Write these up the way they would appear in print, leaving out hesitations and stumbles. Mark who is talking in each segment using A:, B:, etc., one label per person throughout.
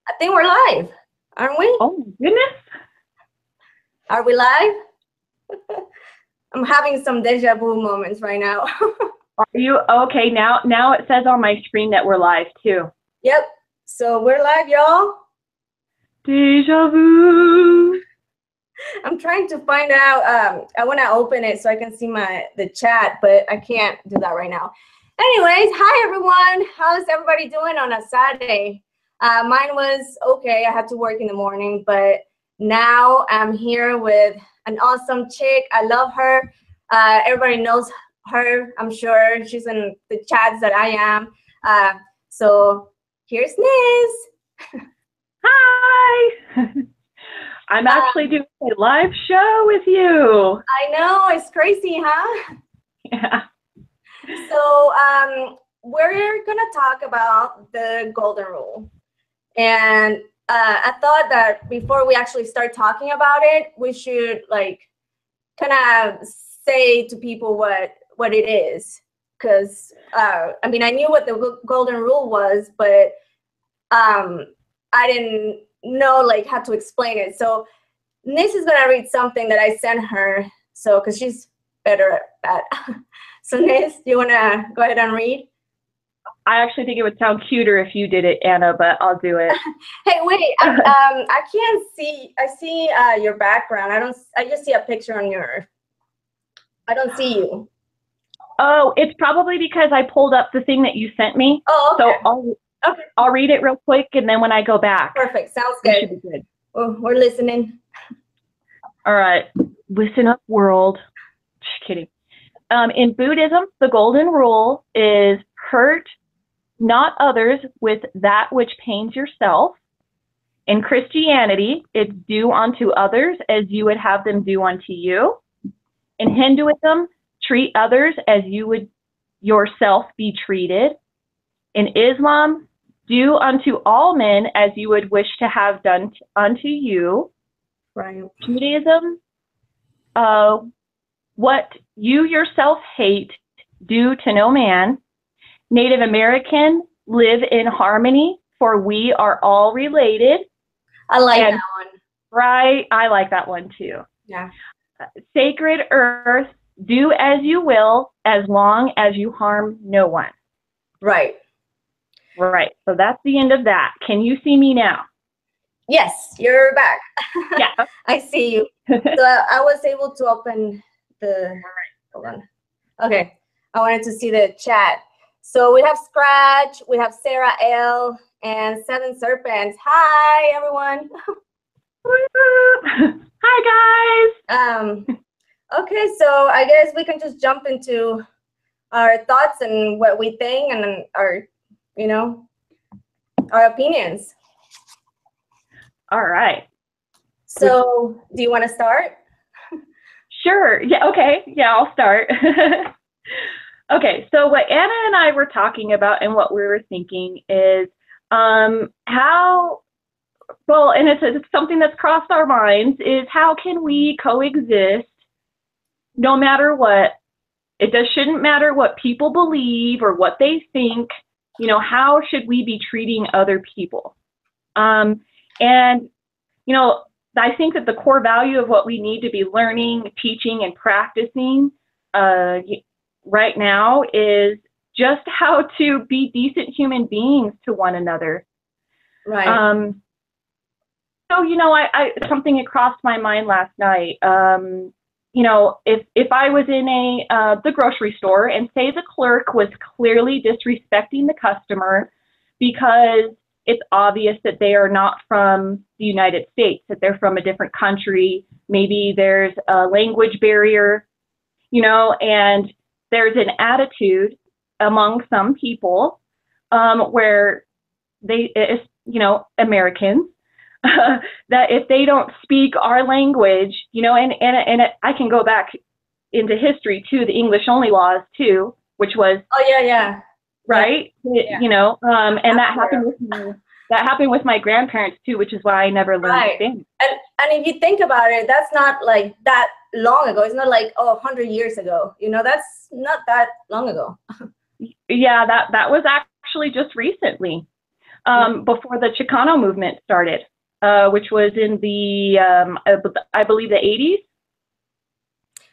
A: I think we're live, aren't we?
B: Oh my goodness.
A: Are we live? I'm having some deja vu moments right now.
B: Are you okay? Now it says on my screen that we're live too.
A: Yep. So we're live, y'all.
B: Deja vu.
A: I'm trying to find out. I want to open it so I can see the chat, but I can't do that right now. Anyways, hi everyone. How's everybody doing on a Saturday? Mine was okay. I had to work in the morning, but now I'm here with an awesome chick. I love her. Everybody knows her, I'm sure. She's in the chats that I am. So here's Nizz.
B: Hi. I'm actually doing a live show with you.
A: I know, it's crazy, huh?
B: Yeah.
A: So we're gonna talk about the golden rule. And I thought that before we actually start talking about it, we should like kind of say to people what it is. Because I mean, I knew what the golden rule was, but I didn't know like how to explain it. So Nizz is gonna read something that I sent her, so because she's better at that. So Nizz, do you wanna go ahead and read?
B: I actually think it would sound cuter if you did it, Anna, but I'll do it.
A: Hey, wait! I can't see. I see your background. I just see a picture on your. I don't see you.
B: Oh, it's probably because I pulled up the thing that you sent me.
A: Oh, okay.
B: So I'll read it real quick, and then when I go back.
A: Perfect. Sounds good.
B: Should be good.
A: Oh, we're listening.
B: All right. Listen up, world. Just kidding. In Buddhism, the golden rule is hurt not others with that which pains yourself. In Christianity, it's do unto others as you would have them do unto you. In Hinduism, treat others as you would yourself be treated. In Islam, do unto all men as you would wish to have done unto you.
A: Right.
B: Judaism, what you yourself hate, do to no man. Native American, live in harmony, for we are all related.
A: I like that one.
B: Right, I like that one too.
A: Yeah.
B: Sacred earth, do as you will, as long as you harm no one.
A: Right.
B: Right, so that's the end of that. Can you see me now?
A: Yes, you're back.
B: Yeah.
A: I see you. So I was able to open the, hold on. Okay, I wanted to see the chat. So we have Scratch, we have Sarah L, and Seven Serpents. Hi, everyone.
B: Hi, guys.
A: Okay, so I guess we can just jump into our thoughts and what we think and our, you know, our opinions.
B: All right.
A: So do you want to start?
B: Sure. Yeah. Okay. Yeah, I'll start. Okay. So what Anna and I were talking about and what we were thinking is how, well, and it's something that's crossed our minds, is how can we coexist no matter what? It shouldn't matter what people believe or what they think. You know, how should we be treating other people? And, you know, I think that the core value of what we need to be learning, teaching, and practicing right now is just how to be decent human beings to one another.
A: Right.
B: So, you know, something that crossed my mind last night. You know, if I was in the grocery store and say the clerk was clearly disrespecting the customer because it's obvious that they are not from the United States, that they're from a different country. Maybe there's a language barrier, you know, and there's an attitude among some people where they, you know, Americans, that if they don't speak our language, you know, and I can go back into history too, the English only laws too, which was,
A: oh yeah.
B: Right.
A: Yeah.
B: You know, and that happened with my grandparents too, which is why I never learned Spanish.
A: And if you think about it, that's not like that long ago. It's not like, oh, 100 years ago. You know, that's not that long ago.
B: Yeah, that was actually just recently. before the Chicano movement started, which was in the, I believe, the 80s.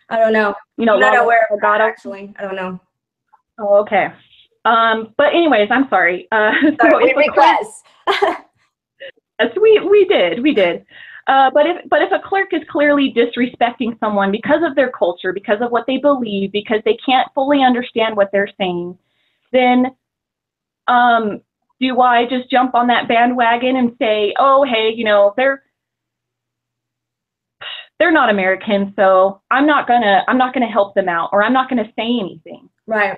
A: I don't know. I'm not aware of that, actually. I don't know.
B: Oh, okay. But anyways, I'm sorry.
A: So we regress.
B: Yes, we did. But if a clerk is clearly disrespecting someone because of their culture, because of what they believe, because they can't fully understand what they're saying, then do I just jump on that bandwagon and say, oh, hey, they're not American, so I'm not gonna help them out, or I'm not gonna say anything.
A: Right.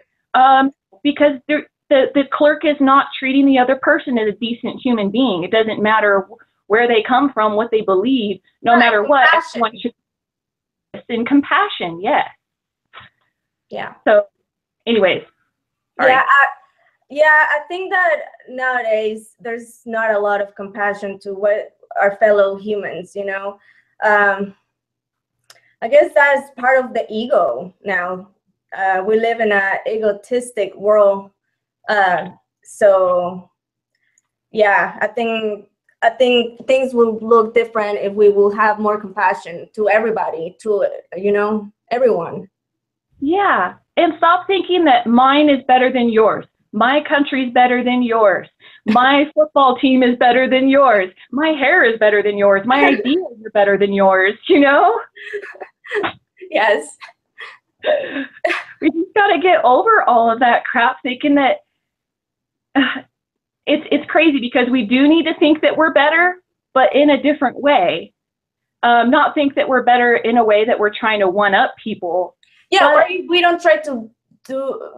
B: Because the clerk is not treating the other person as a decent human being. It doesn't matter where they come from, what they believe, no matter what, everyone should in compassion, yes.
A: Yeah.
B: So anyways.
A: Yeah, I think that nowadays there's not a lot of compassion to what our fellow humans, I guess that's part of the ego now. We live in an egotistic world. So yeah, I think things will look different if we will have more compassion to everybody, to everyone.
B: Yeah, and stop thinking that mine is better than yours. My country's better than yours. My football team is better than yours. My hair is better than yours. My ideas are better than yours,
A: Yes.
B: We just got to get over all of that crap, thinking that it's crazy, because we do need to think that we're better, but in a different way. Not think that we're better in a way that we're trying to one up people.
A: Yeah, or we don't try to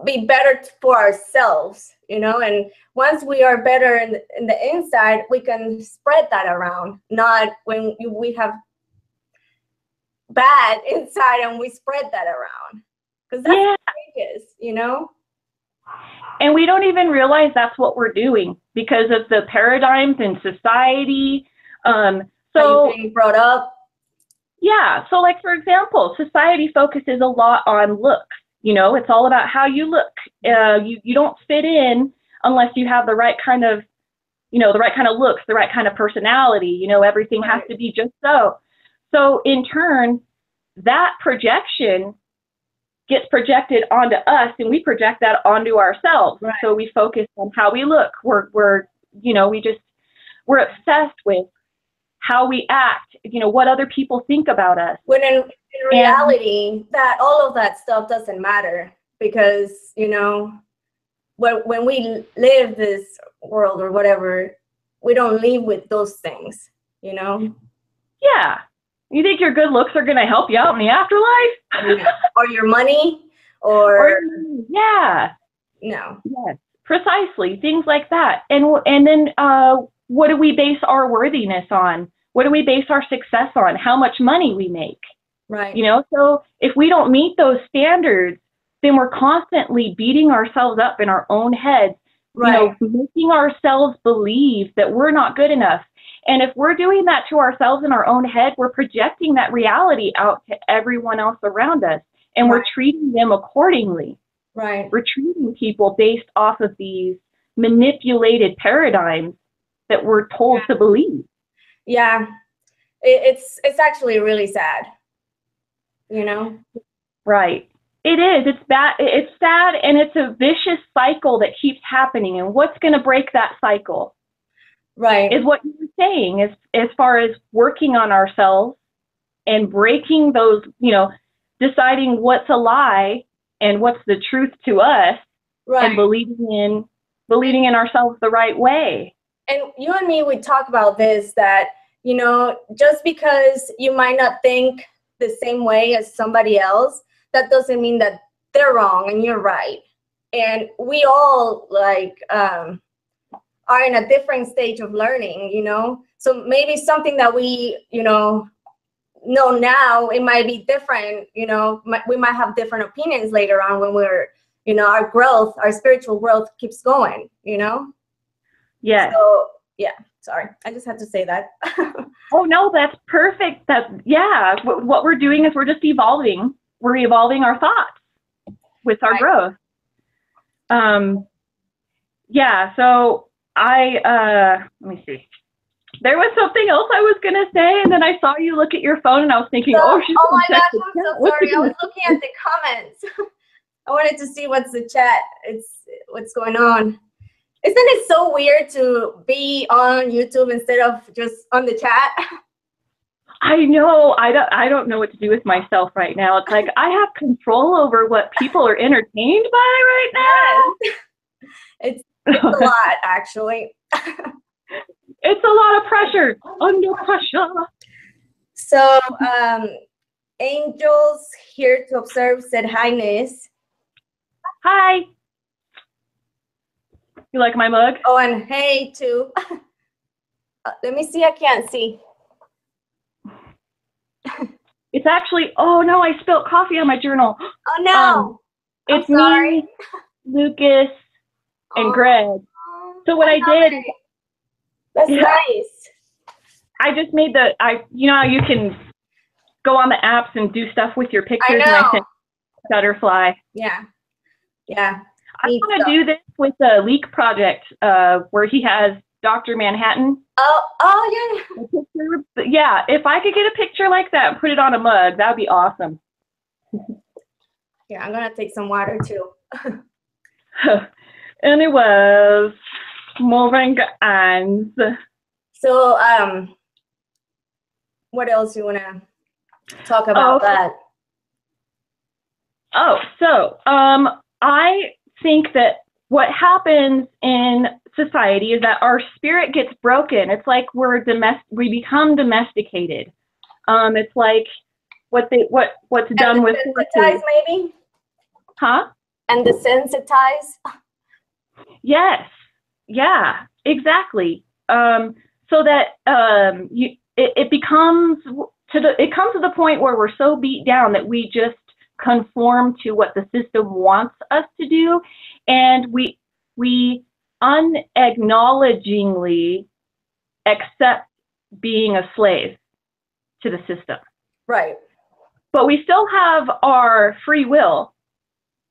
A: be better for ourselves, and once we are better in the inside, we can spread that around, not when we have bad inside and we spread that around, because that's contagious,
B: And we don't even realize that's what we're doing because of the paradigms in society.
A: So you're being brought up.
B: Yeah. So like, for example, society focuses a lot on looks. It's all about how you look. You don't fit in unless you have the right kind of, the right kind of looks, the right kind of personality. Everything has to be just so. So in turn, that projection gets projected onto us, and we project that onto ourselves. Right. So we focus on how we look. We're obsessed with how we act, what other people think about us.
A: When in reality, that all of that stuff doesn't matter, because, when we live this world or whatever, we don't live with those things,
B: Yeah. You think your good looks are going to help you out in the afterlife?
A: Or your money, or
B: yeah.
A: No.
B: Yes, precisely. Things like that. And then what do we base our worthiness on? What do we base our success on? How much money we make?
A: Right.
B: So if we don't meet those standards, then we're constantly beating ourselves up in our own heads,
A: right.
B: Making ourselves believe that we're not good enough. And if we're doing that to ourselves in our own head, we're projecting that reality out to everyone else around us, and we're treating them accordingly.
A: Right.
B: We're treating people based off of these manipulated paradigms that we're told to believe.
A: Yeah, it's actually really sad,
B: Right. It is. It's bad. It's sad, and it's a vicious cycle that keeps happening. And what's going to break that cycle?
A: Right.
B: Is what you were saying, as far as working on ourselves and breaking those, deciding what's a lie and what's the truth to us,
A: right.
B: And believing in ourselves the right way.
A: And you and me, we talk about this, that, just because you might not think the same way as somebody else, that doesn't mean that they're wrong and you're right. And we all are in a different stage of learning, so maybe something that we, know now, it might be different, we might have different opinions later on when we're, our growth, our spiritual growth keeps going,
B: Yeah.
A: So, yeah, sorry, I just had to say that.
B: Oh, no, that's perfect. What we're doing is we're just evolving. We're evolving our thoughts with our growth. Yeah, so let me see. There was something else I was gonna say, and then I saw you look at your phone, and I was thinking,
A: So,
B: oh, she's
A: oh my
B: gonna check
A: gosh,
B: the
A: I'm
B: chat.
A: so sorry. I was looking at the comments. I wanted to see what's the chat. What's going on. Isn't it so weird to be on YouTube instead of just on the chat?
B: I know. I don't know what to do with myself right now. It's like I have control over what people are entertained by right now.
A: Yes. It's a lot, actually.
B: It's a lot of pressure. Under pressure.
A: So, Angels here to observe said hi, Nizz.
B: Hi. You like my mug?
A: Oh, and hey too. Let me see. I can't see.
B: It's actually, oh no, I spilled coffee on my journal.
A: Oh no.
B: It's me, Lucas, and Greg. So what I did,
A: that's nice.
B: I just made you know how you can go on the apps and do stuff with your pictures,
A: I know.
B: and I sent Butterfly.
A: Yeah.
B: I want to do this with the Leak project, where he has Dr. Manhattan.
A: Oh
B: yeah. Yeah, if I could get a picture like that and put it on a mug, that would be awesome.
A: Yeah, I'm gonna take some water too.
B: Anyways, moving on.
A: So, what else you wanna talk about that?
B: Oh, so I think that what happens in society is that our spirit gets broken. It's like we become domesticated. It's like what's done with
A: desensitized, maybe?
B: Huh?
A: And desensitized?
B: Yes. Yeah, exactly. So that it comes to the point where we're so beat down that we just conform to what the system wants us to do, and we unacknowledgingly accept being a slave to the system.
A: Right.
B: But we still have our free will.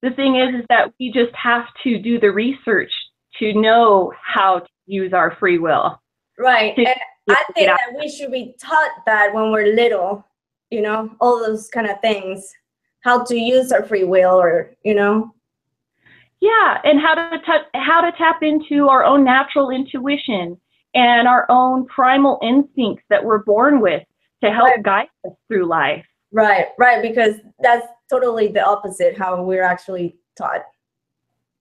B: The thing is that we just have to do the research to know how to use our free will.
A: Right. And I think that we should be taught that when we're little, you know, all those kind of things, how to use our free will, or, you know.
B: Yeah, and how to tap into our own natural intuition and our own primal instincts that we're born with to help guide us through life.
A: Right, because that's totally the opposite how we're actually taught.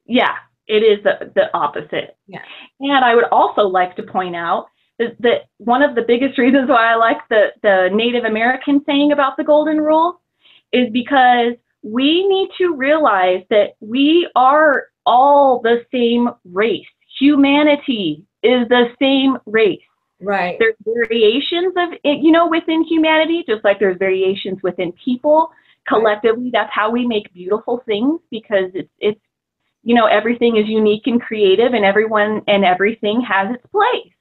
B: Yeah, it is the opposite.
A: Yeah.
B: And I would also like to point out that one of the biggest reasons why I like the Native American saying about the golden rule is because we need to realize that we are all the same race. Humanity is the same race.
A: Right.
B: There's variations of it, you know, within humanity, just like there's variations within people. Collectively, that's how we make beautiful things, because it's you know, everything is unique and creative, and everyone and everything has its place.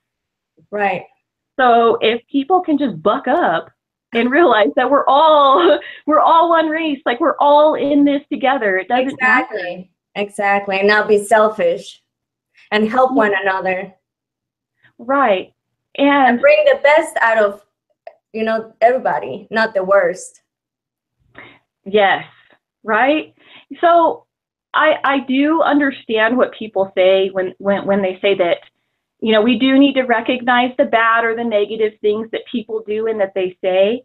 A: Right.
B: So if people can just buck up and realize that we're all one race, like we're all in this together. It doesn't matter.
A: Exactly. And not be selfish and help one another.
B: Right. And
A: bring the best out of, you know, everybody, not the worst.
B: Yes. Right. So I do understand what people say when they say that, you know, we do need to recognize the bad or the negative things that people do and that they say.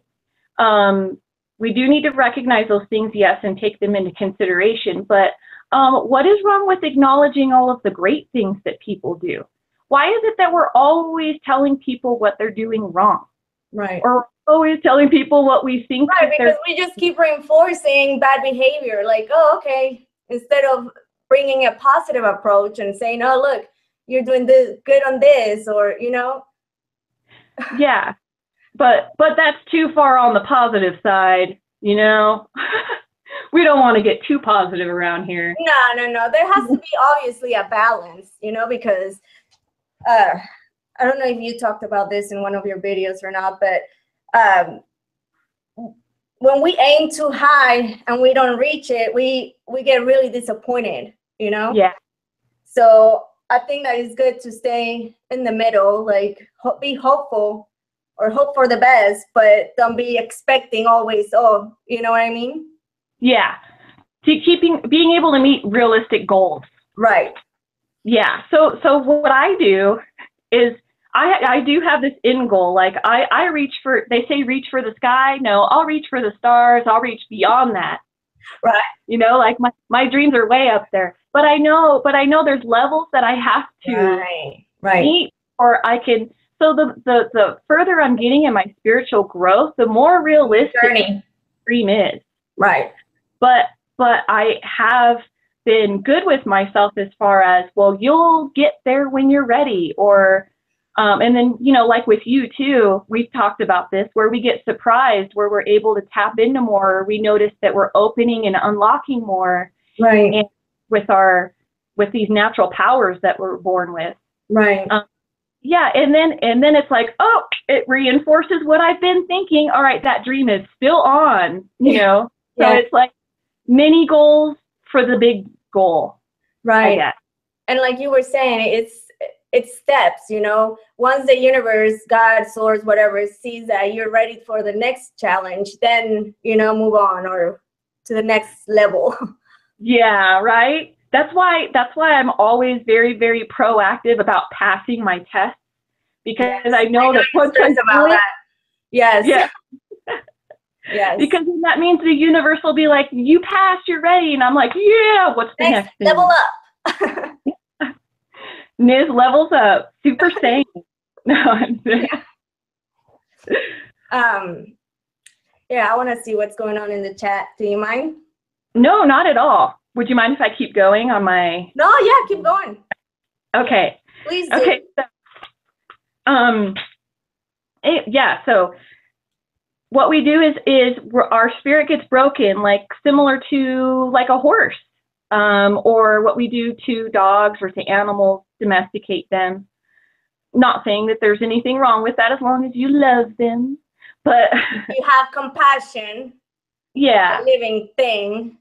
B: We do need to recognize those things, yes, and take them into consideration. But what is wrong with acknowledging all of the great things that people do? Why is it that we're always telling people what they're doing wrong?
A: Right.
B: Or we're always telling people what we think.
A: Right, because we just keep reinforcing bad behavior. Like, oh, okay. Instead of bringing a positive approach and saying, oh, look, you're doing this good on this, or, you know.
B: Yeah, but that's too far on the positive side, you know. We don't want to get too positive around here.
A: No. There has to be obviously a balance, you know, because I don't know if you talked about this in one of your videos or not, but when we aim too high and we don't reach it, we get really disappointed, you know?
B: Yeah.
A: So I think that it's good to stay in the middle, like be hopeful or hope for the best, but don't be expecting always, oh, you know what I mean?
B: Yeah. Being able to meet realistic goals.
A: Right.
B: Yeah. So what I do is I do have this end goal. Like I reach for, they say reach for the sky. No, I'll reach for the stars. I'll reach beyond that.
A: Right.
B: You know, like my dreams are way up there. But I know there's levels that I have to meet, or I can. So the further I'm getting in my spiritual growth, the more realistic the dream is.
A: Right.
B: But I have been good with myself as far as, well, you'll get there when you're ready, or and then, you know, like with you too, we've talked about this, where we get surprised, where we're able to tap into more, we notice that we're opening and unlocking more,
A: right,
B: and with these natural powers that we're born with.
A: Right.
B: Yeah, and then it's like, oh, it reinforces what I've been thinking. All right, that dream is still on, you know. So it's like mini goals for the big goal.
A: Right. And like you were saying, it's steps, you know. Once the universe, God, source, whatever, sees that you're ready for the next challenge, then, you know, move on or to the next level. Yeah,
B: right. That's why I'm always very, very proactive about passing my tests, because I know that once I do it,
A: yes.
B: Yes. Because that means the universe will be like, you passed, you're ready. And I'm like, yeah, what's the next thing?
A: Level up.
B: Nizz levels up. Super sane.
A: Yeah, I want to see what's going on in the chat. Do you mind?
B: No, not at all. Would you mind if I keep going on my...
A: No, yeah, keep going.
B: Okay.
A: Please do.
B: Okay. So, so what we do is our spirit gets broken, like similar to like a horse, or what we do to dogs or to animals, domesticate them. Not saying that there's anything wrong with that as long as you love them, but
A: you have compassion.
B: Yeah.
A: A living thing.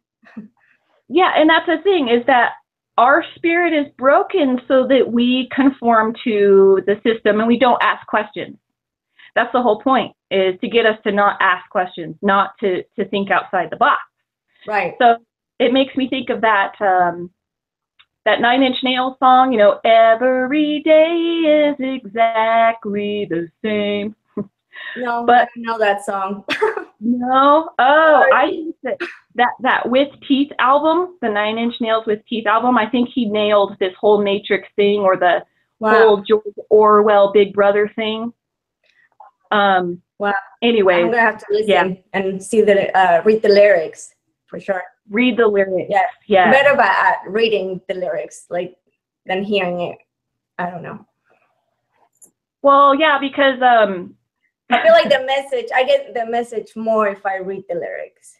B: Yeah, and that's the thing, is that our spirit is broken so that we conform to the system and we don't ask questions. That's the whole point, is to get us to not ask questions, not to think outside the box.
A: Right.
B: So it makes me think of that that 9 Inch Nails song, you know, every day is exactly the same.
A: No, but I don't know that song.
B: No? Oh, I think that With Teeth album, the 9 Inch Nails With Teeth album, I think he nailed this whole Matrix thing, or the whole George Orwell Big Brother thing. Wow. Anyways,
A: I'm gonna have to listen and see the read the lyrics for sure.
B: Read the lyrics.
A: Yes.
B: Yeah.
A: Better by reading the lyrics, like, than hearing it. I don't know.
B: Well, yeah, because
A: I feel like I get the message more if I read the lyrics.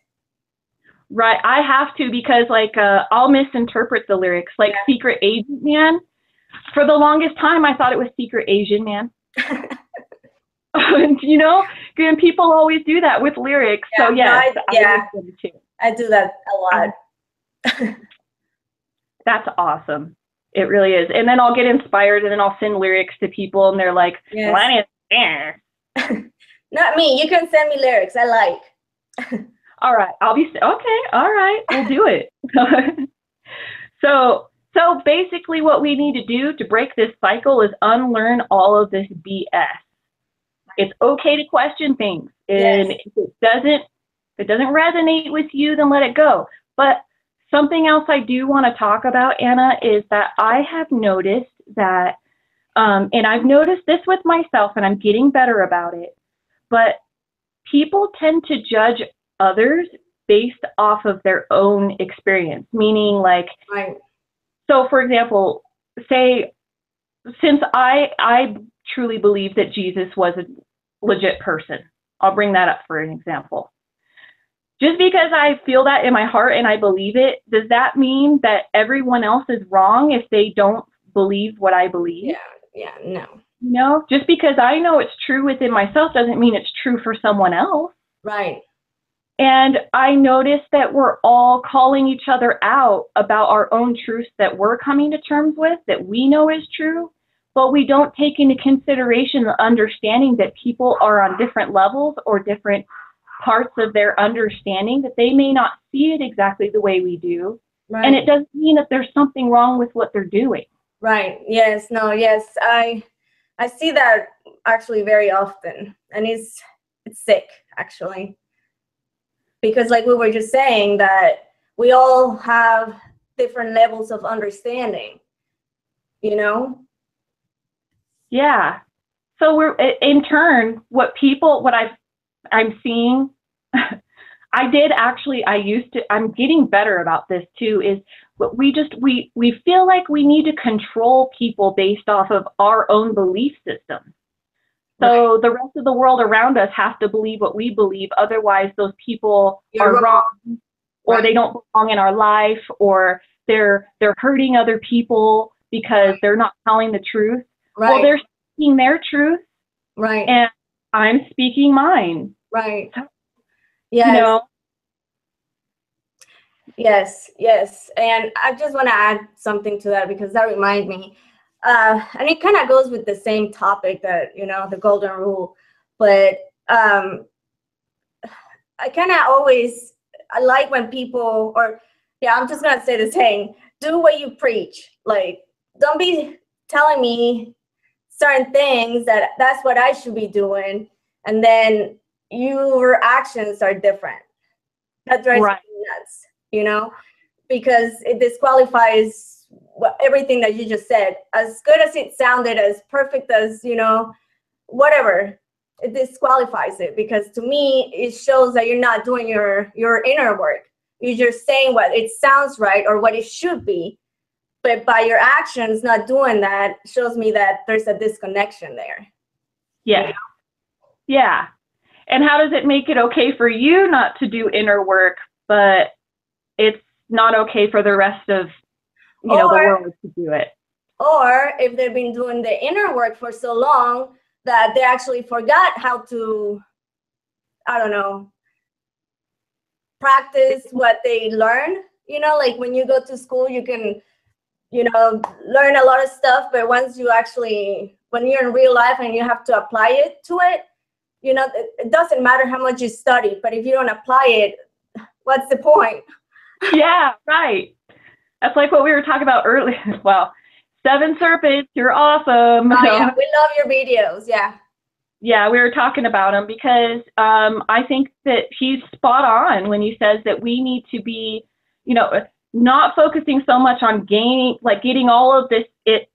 B: Right, I have to, because like I'll misinterpret the lyrics, like Secret Agent Man. For the longest time, I thought it was Secret Asian Man. You know, and people always do that with lyrics. Yeah, so
A: I do that a lot.
B: That's awesome. It really is. And then I'll get inspired, and then I'll send lyrics to people, and they're like, "What is there?"
A: Not me. You can send me lyrics. I like.
B: All right. Okay. All right. We'll do it. So basically what we need to do to break this cycle is unlearn all of this BS. It's okay to question things. And if it doesn't resonate with you, then let it go. But something else I do want to talk about, Anna, is that I have noticed that, and I've noticed this with myself, and I'm getting better about it, but people tend to judge others based off of their own experience, meaning like, so for example, say, since I truly believe that Jesus was a legit person, I'll bring that up for an example. Just because I feel that in my heart and I believe it, does that mean that everyone else is wrong if they don't believe what I believe?
A: No.
B: No, just because I know it's true within myself doesn't mean it's true for someone else.
A: Right.
B: And I noticed that we're all calling each other out about our own truths that we're coming to terms with, that we know is true, but we don't take into consideration the understanding that people are on different levels or different parts of their understanding, that they may not see it exactly the way we do.
A: Right.
B: And it doesn't mean that there's something wrong with what they're doing.
A: Right. Yes. No. Yes. I see that actually very often, and it's sick actually, because like we were just saying that we all have different levels of understanding, you know?
B: Yeah. So we're in turn, what I'm seeing, I'm getting better about this too, is what we feel like we need to control people based off of our own belief system. So the rest of the world around us has to believe what we believe. Otherwise, those people are wrong, or they don't belong in our life, or they're hurting other people because they're not telling the truth.
A: Right.
B: Well, they're speaking their truth.
A: Right.
B: And I'm speaking mine.
A: Right.
B: Yeah. You know?
A: Yes. Yes. And I just want to add something to that, because that reminds me. And it kind of goes with the same topic that, you know, the golden rule. But I kind of always, I like when people, I'm just going to say the saying, do what you preach. Like, don't be telling me certain things that's what I should be doing, and then your actions are different. That drives me nuts, you know, because it disqualifies everything that you just said. As good as it sounded, as perfect as, you know, whatever, it disqualifies it, because to me it shows that you're not doing your inner work. You're just saying what it sounds right or what it should be, but by your actions not doing that shows me that there's a disconnection there.
B: Yeah. You know? Yeah. And how does it make it okay for you not to do inner work, but it's not okay for the rest of the world to do it?
A: Or if they've been doing the inner work for so long that they actually forgot how to, I don't know, practice what they learn. You know, like when you go to school, you can, you know, learn a lot of stuff, but once you actually, when you're in real life and you have to apply it to it, you know, it doesn't matter how much you study, but if you don't apply it, what's the point?
B: Yeah, right. That's like what we were talking about earlier. Well, 7 Serpents, you're awesome.
A: Oh, yeah, we love your videos. Yeah.
B: Yeah, we were talking about him because I think that he's spot on when he says that we need to be, you know, not focusing so much on getting all of this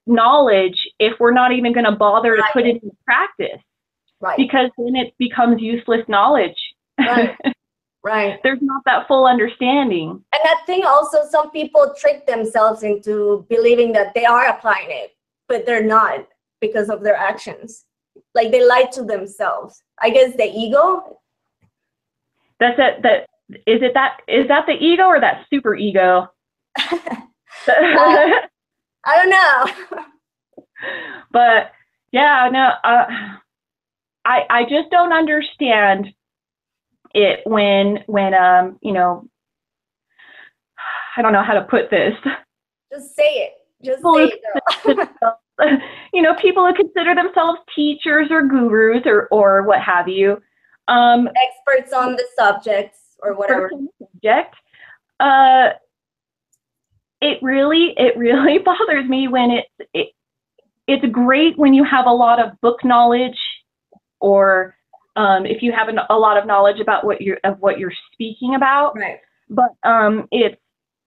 B: knowledge if we're not even going to bother to put it into practice.
A: Right.
B: Because then it becomes useless knowledge.
A: Right. Right.
B: There's not that full understanding.
A: And that thing also, some people trick themselves into believing that they are applying it, but they're not, because of their actions. Like they lie to themselves. I guess the ego.
B: That's it. Is that the ego or that super ego?
A: I don't know.
B: But yeah, no, I just don't understand it when you know, I don't know how to put this.
A: Just say it. Just say it, girl.
B: You know, people who consider themselves teachers or gurus or what have you.
A: Experts on the subjects or whatever.
B: Subject. It really bothers me when it's great when you have a lot of book knowledge, or if you have a lot of knowledge about what you're speaking about.
A: Right.
B: But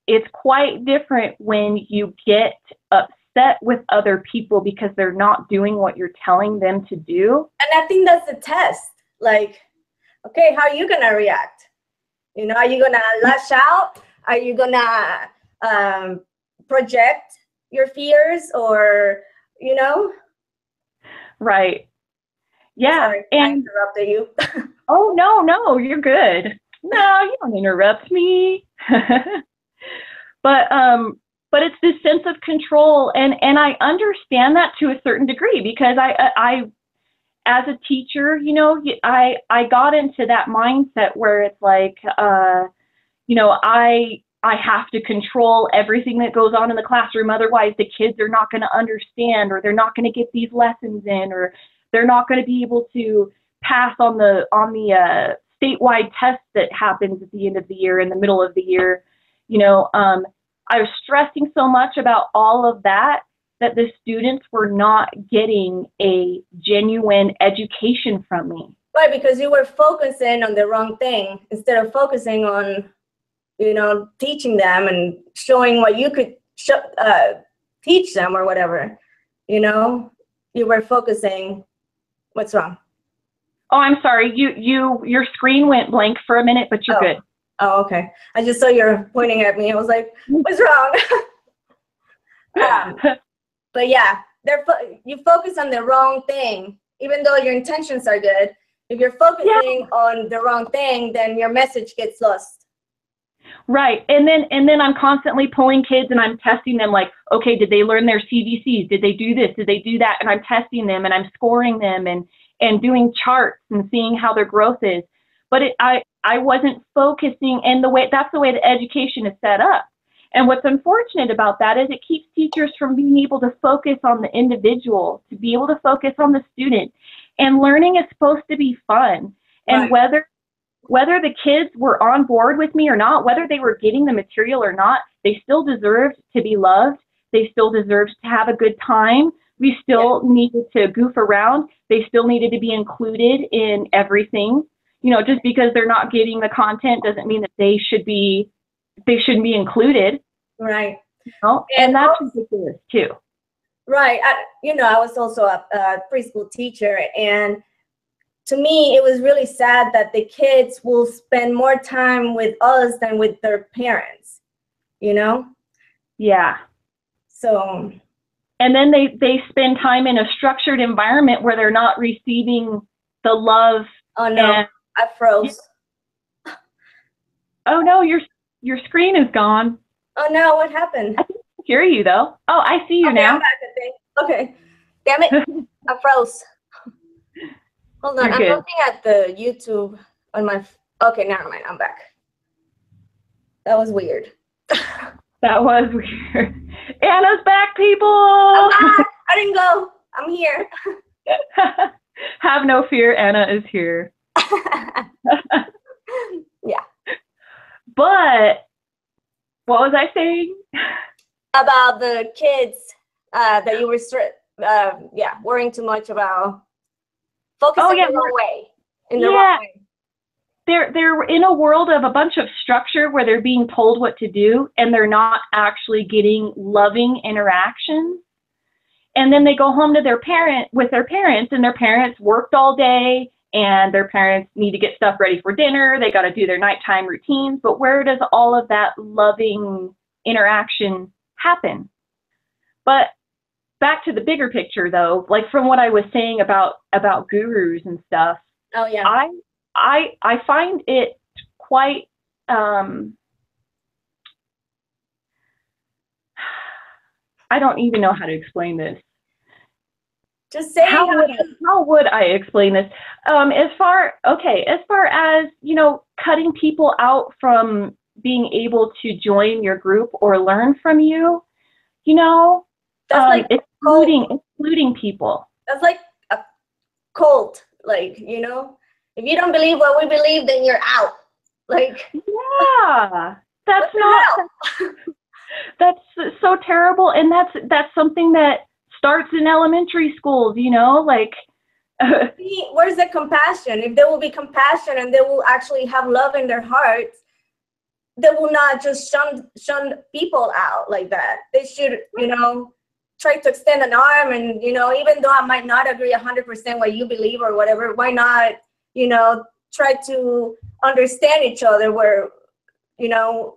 B: it's quite different when you get upset with other people because they're not doing what you're telling them to do.
A: And I think that's the test. Like, okay, how are you gonna react? You know, are you gonna lash out? Are you gonna project your fears, or, you know? Right.
B: Yeah.
A: Sorry, I interrupted you.
B: Oh, no, you're good. No, you don't interrupt me. But it's this sense of control, and I understand that to a certain degree, because I as a teacher, you know, I got into that mindset where it's like, you know, I have to control everything that goes on in the classroom. Otherwise, the kids are not going to understand, or they're not going to get these lessons in, or they're not going to be able to pass on the statewide test that happens at the end of the year, in the middle of the year. You know, I was stressing so much about all of that the students were not getting a genuine education from me.
A: Right, because you were focusing on the wrong thing instead of focusing on, you know, teaching them and showing what you could teach them or whatever. You know, you were focusing. What's wrong?
B: Oh, I'm sorry. Your screen went blank for a minute, but you're good.
A: Oh, okay. I just saw you're pointing at me. I was like, what's wrong? But yeah, you focus on the wrong thing, even though your intentions are good. If you're focusing on the wrong thing, then your message gets lost.
B: Right. And then I'm constantly pulling kids and I'm testing them, like, okay, did they learn their CVCs? Did they do this? Did they do that? And I'm testing them and I'm scoring them and doing charts and seeing how their growth is. But I wasn't focusing, and that's the way the education is set up. And what's unfortunate about that is it keeps teachers from being able to focus on the individual, to be able to focus on the student. And learning is supposed to be fun. And whether the kids were on board with me or not, whether they were getting the material or not, they still deserved to be loved. They still deserved to have a good time. We still needed to goof around. They still needed to be included in everything. You know, just because they're not getting the content doesn't mean that they shouldn't be included.
A: Right.
B: You know? And that's ridiculous too.
A: Right. You know, I was also a preschool teacher, and to me, it was really sad that the kids will spend more time with us than with their parents, you know?
B: Yeah.
A: So.
B: And then they spend time in a structured environment where they're not receiving the love.
A: Oh no, I froze.
B: Oh no, your screen is gone.
A: Oh no, what happened?
B: I can hear you though. Oh, I see you now.
A: I'm back, I think. Okay. Damn it. I froze. Hold on. I'm looking at the YouTube on my. Okay, never mind. I'm back. That was weird.
B: That was weird. Anna's back, people.
A: I'm back. I didn't go. I'm here.
B: Have no fear. Anna is here.
A: Yeah.
B: But what was I saying?
A: About the kids that you were worrying too much about focusing the wrong way. In the wrong way.
B: They're in a world of a bunch of structure where they're being told what to do and they're not actually getting loving interactions. And then they go home to their parents, and their parents worked all day, and their parents need to get stuff ready for dinner. They got to do their nighttime routines. But where does all of that loving interaction happen? But back to the bigger picture, though, like from what I was saying about gurus and stuff.
A: Oh yeah.
B: I find it quite I don't even know how to explain this.
A: Just say
B: how would I explain this? As far as, you know, cutting people out from being able to join your group or learn from you, you know,
A: that's
B: excluding people.
A: That's like a cult, like, you know, if you don't believe what we believe, then you're out. Like,
B: yeah, that's that's so terrible. And that's something that starts in elementary schools, you know, like.
A: Where's the compassion? If there will be compassion and they will actually have love in their hearts, they will not just shun people out like that. They should, you know, try to extend an arm, and, you know, even though I might not agree 100% what you believe or whatever, why not, you know, try to understand each other where, you know,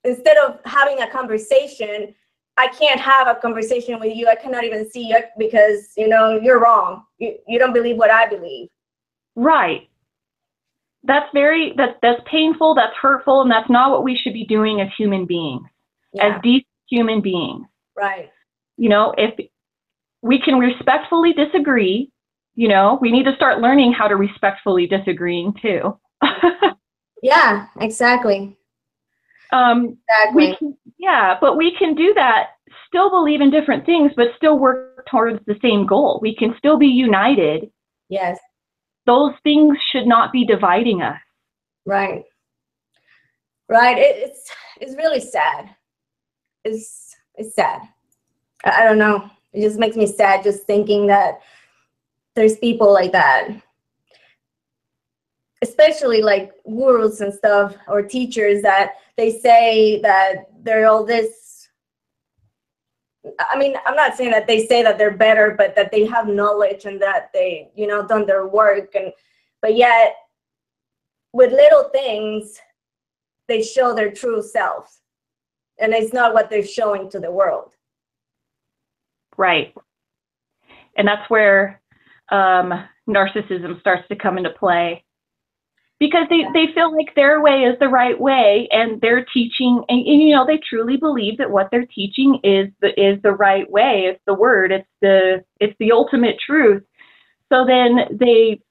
A: instead of having a conversation, I can't have a conversation with you. I cannot even see you because, you know, you're wrong. You don't believe what I believe.
B: Right. That's painful, that's hurtful, and that's not what we should be doing as human beings, as decent human beings.
A: Right.
B: You know, if we can respectfully disagree, You know, we need to start learning how to respectfully disagreeing too.
A: Yeah, exactly.
B: We can, yeah, but we can do that, still believe in different things, but still work towards the same goal. We can still be united.
A: Yes.
B: Those things should not be dividing us.
A: Right. Right. It's really sad. It's sad. I don't know. It just makes me sad just thinking that there's people like that, especially like gurus and stuff, or teachers, that they say that they're all this. I mean, I'm not saying that they say that they're better, but that they have knowledge and that they, you know, done their work, but yet with little things they show their true selves, and it's not what they're showing to the world.
B: Right. And that's where narcissism starts to come into play, because they feel like their way is the right way, and they're teaching, and you know, they truly believe that what they're teaching is the right way. It's the word. It's the ultimate truth. So then they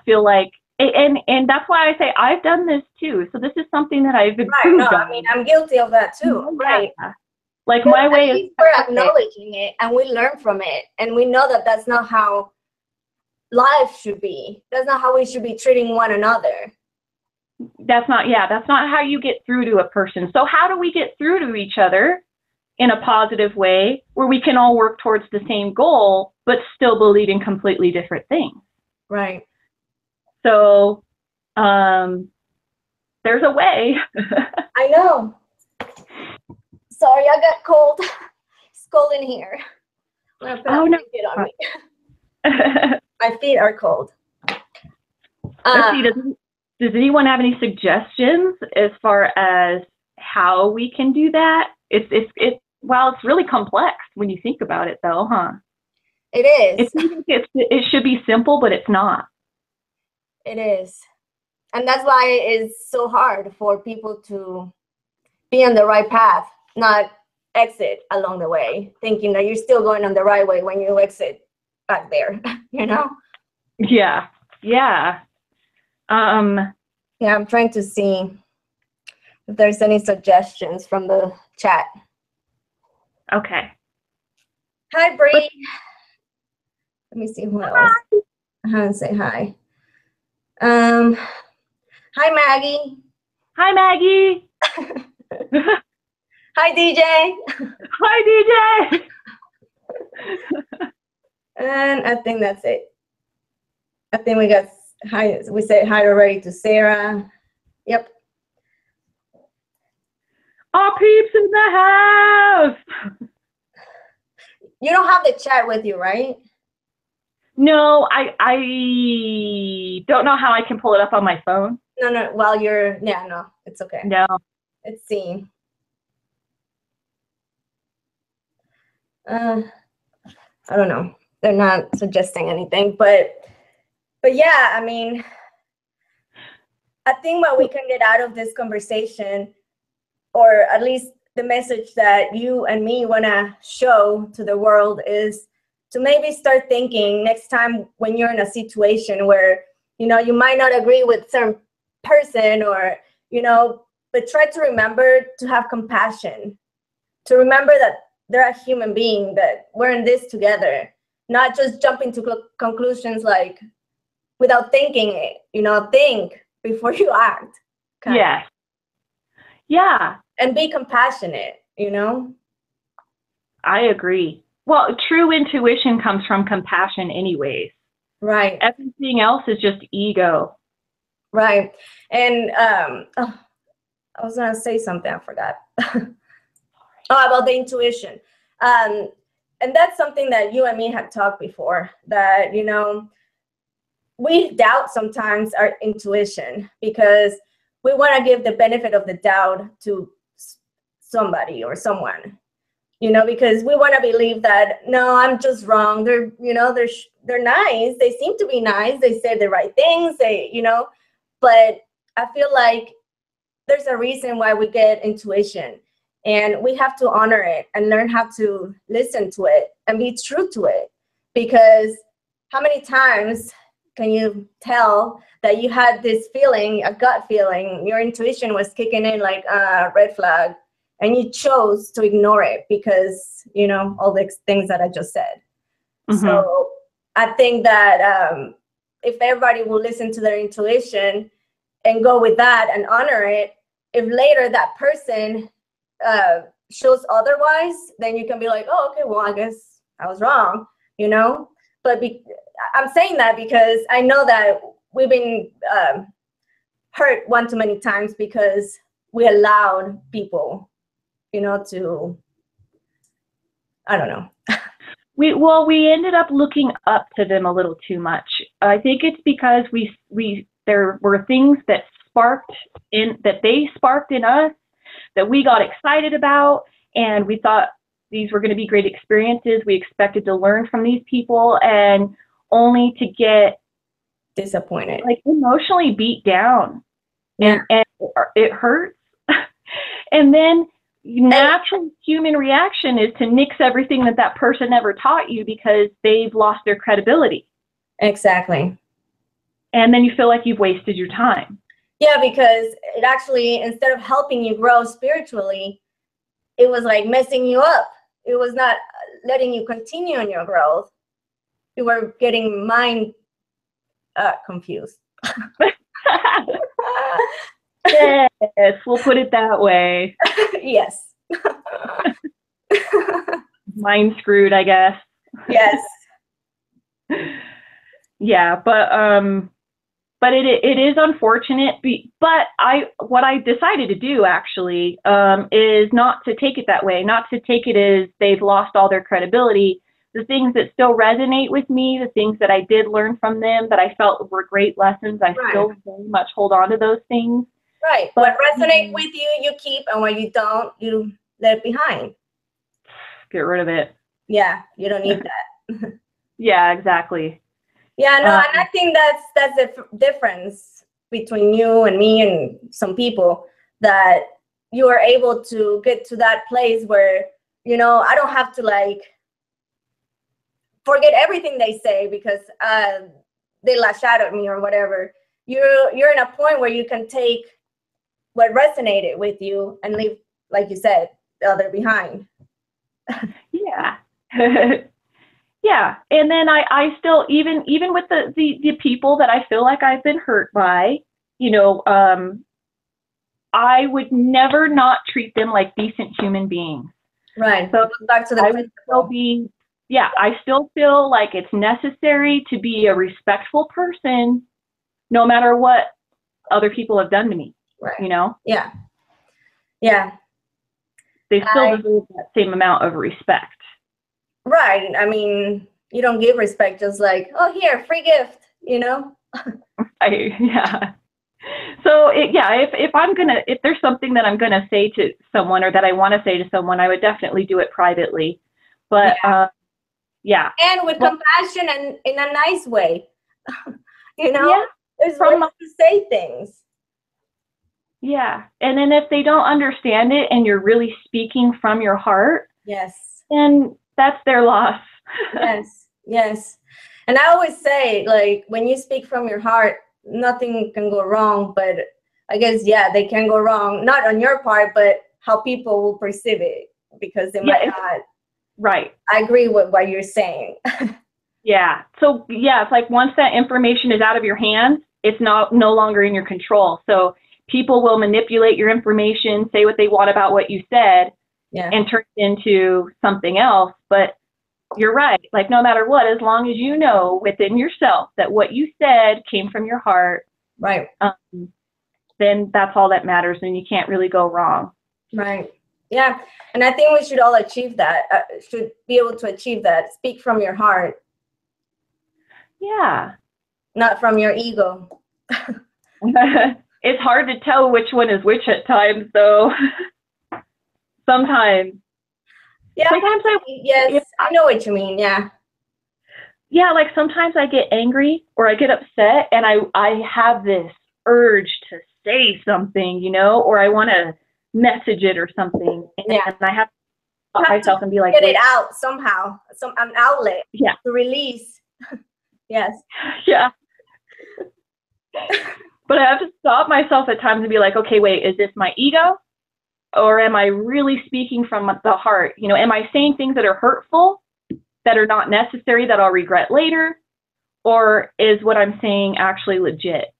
B: feel like, and that's why I say I've done this too. So this is something that I've improved on.
A: I mean, I'm guilty of that too. Right.
B: Like, but my way is,
A: we're acknowledging it, and we learn from it, and we know that that's not how life should be. That's not how we should be treating one another.
B: That's not how you get through to a person. So how do we get through to each other in a positive way where we can all work towards the same goal, but still believe in completely different things?
A: Right.
B: So there's a way.
A: I know. Sorry, I got cold. It's cold in here. I'm gonna put a blanket on me. My feet are cold.
B: Let's see, does anyone have any suggestions as far as how we can do that? Well, it's really complex when you think about it, though, huh?
A: It is.
B: It should be simple, but it's not.
A: It is. And that's why it's so hard for people to be on the right path, not exit along the way, thinking that you're still going on the right way when you exit back there, you know?
B: Yeah. Yeah.
A: Yeah, I'm trying to see if there's any suggestions from the chat.
B: Okay.
A: Hi, Bree. Let me see who else. I haven't said hi. Hi, Maggie.
B: Hi, Maggie.
A: Hi, DJ.
B: Hi, DJ.
A: And I think that's it. I think we got hi. We said hi already to Sarah. Yep.
B: Our peeps in the house.
A: You don't have the chat with you, right?
B: No, I don't know how I can pull it up on my phone.
A: No, while you're, yeah, no, it's okay.
B: No.
A: Let's see. I don't know. They're not suggesting anything, but yeah, I mean, I think what we can get out of this conversation, or at least the message that you and me want to show to the world, is to maybe start thinking next time when you're in a situation where, you know, you might not agree with certain person, or, you know, but try to remember to have compassion, to remember that they're a human being, that we're in this together, not just jumping to conclusions like without thinking it, you know, think before you act.
B: Yes. Yeah.
A: And be compassionate, you know?
B: I agree. Well, true intuition comes from compassion anyways.
A: Right.
B: Everything else is just ego.
A: Right. And I was going to say something, I forgot. About the intuition. And that's something that you and me had talked before, that, you know, we doubt sometimes our intuition because we want to give the benefit of the doubt to somebody or someone, you know, because we want to believe that, no, I'm just wrong. They're, you know, they're nice. They seem to be nice. They say the right things, they, you know, but I feel like there's a reason why we get intuition, and we have to honor it and learn how to listen to it and be true to it, because how many times can you tell that you had this feeling, a gut feeling, your intuition was kicking in like a red flag, and you chose to ignore it because, you know, all the things that I just said.
B: Mm-hmm.
A: So I think that if everybody will listen to their intuition and go with that and honor it, if later that person shows otherwise, then you can be like, oh, okay, well, I guess I was wrong, you know? But I'm saying that because I know that we've been hurt one too many times because we allowed people, you know, to, I don't know.
B: We ended up looking up to them a little too much. I think it's because there were things that they sparked in us that we got excited about, and we thought these were going to be great experiences. We expected to learn from these people, and only to get
A: disappointed,
B: like emotionally beat down.
A: Yeah.
B: And it hurts. And then natural human reaction is to nix everything that person ever taught you because they've lost their credibility.
A: Exactly.
B: And then you feel like you've wasted your time.
A: Yeah, because it actually, instead of helping you grow spiritually, it was like messing you up. It was not letting you continue on your growth. You were getting mind confused.
B: Yes, we'll put it that way.
A: Yes.
B: Mind screwed, I guess.
A: Yes.
B: Yeah, but it is unfortunate. But what I decided to do actually is not to take it that way, not to take it as they've lost all their credibility. The things that still resonate with me, the things that I did learn from them that I felt were great lessons, I still very much hold on to those things.
A: Right. But what resonates with you, you keep, and what you don't, you let behind.
B: Get rid of it.
A: Yeah, you don't need that.
B: Yeah, exactly.
A: Yeah, no, and I think that's the difference between you and me and some people, that you are able to get to that place where, you know, I don't have to like forget everything they say because they lash out at me or whatever. You're in a point where you can take what resonated with you and leave, like you said, the other behind.
B: Yeah. Yeah. And then I still, even with the people that I feel like I've been hurt by, you know, I would never not treat them like decent human beings.
A: Right.
B: So
A: back to the principle.
B: I still feel like it's necessary to be a respectful person no matter what other people have done to me.
A: Right.
B: You know?
A: Yeah. Yeah.
B: They still deserve that same amount of respect. Right.
A: I mean, you don't give respect just like, oh, here, free gift, you know?
B: Yeah. So if there's something that I'm gonna say to someone or that I want to say to someone, I would definitely do it privately. But yeah.
A: And with compassion and in a nice way. You know?
B: Yeah.
A: There's ways to say things.
B: Yeah. And then if they don't understand it and you're really speaking from your heart,
A: yes,
B: then that's their loss.
A: Yes, yes. And I always say, like, when you speak from your heart, nothing can go wrong. But I guess, yeah, they can go wrong. Not on your part, but how people will perceive it, because they might not.
B: Right.
A: I agree with what you're saying.
B: Yeah. So, yeah, it's like once that information is out of your hands, it's no longer in your control. So people will manipulate your information, say what they want about what you said, and turn it into something else. But you're right. Like, no matter what, as long as you know within yourself that what you said came from your heart,
A: right,
B: then that's all that matters, and you can't really go wrong.
A: Right. Yeah. And I think we should all achieve that, should be able to achieve that. Speak from your heart.
B: Yeah.
A: Not from your ego.
B: It's hard to tell which one is which at times, though. Sometimes.
A: Yeah.
B: Sometimes
A: I know what you mean. Yeah.
B: Yeah, like sometimes I get angry or I get upset and I have this urge to say something, you know, or I want to message it or something. And I have to stop myself and be like,
A: get it out somehow, an outlet
B: to
A: release. Yes.
B: Yeah. But I have to stop myself at times and be like, okay, wait, is this my ego? Or am I really speaking from the heart? You know, am I saying things that are hurtful, that are not necessary, that I'll regret later? Or is what I'm saying actually legit?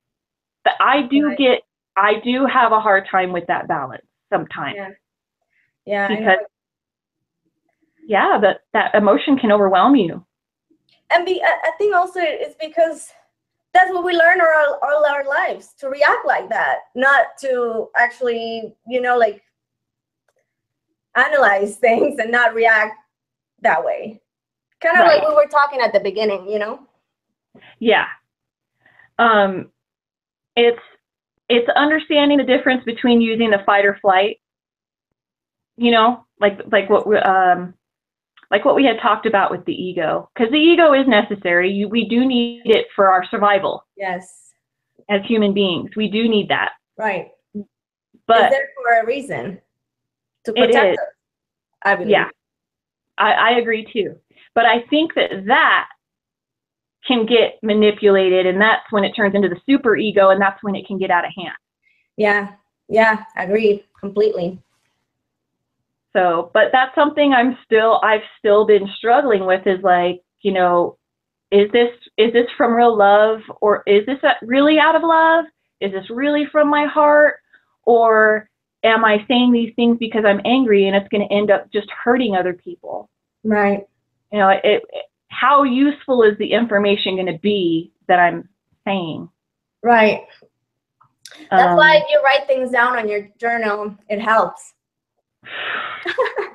B: But I do have a hard time with that balance sometimes.
A: Yeah. Yeah.
B: Because, yeah, that emotion can overwhelm you.
A: And I think also it's because that's what we learn all our lives, to react like that, not to actually, like analyze things and not react that way. Kind of
B: Right.
A: like we were talking at the beginning,
B: Yeah. It's understanding the difference between using the fight or flight, like what we had talked about with the ego, because the ego is necessary. We do need it for our survival.
A: Yes.
B: As human beings, we do need that.
A: Right.
B: But
A: it's there for a reason, to protect us, I believe.
B: Yeah, I agree too. But I think that can get manipulated, and that's when it turns into the super ego, and that's when it can get out of hand.
A: Yeah, agreed completely.
B: So, but that's something I've still been struggling with, is like, is this from real love, or is this really out of love? Is this really from my heart? Or am I saying these things because I'm angry and it's going to end up just hurting other people?
A: Right.
B: How useful is the information going to be that I'm saying?
A: Right. That's why if you write things down on your journal, it helps.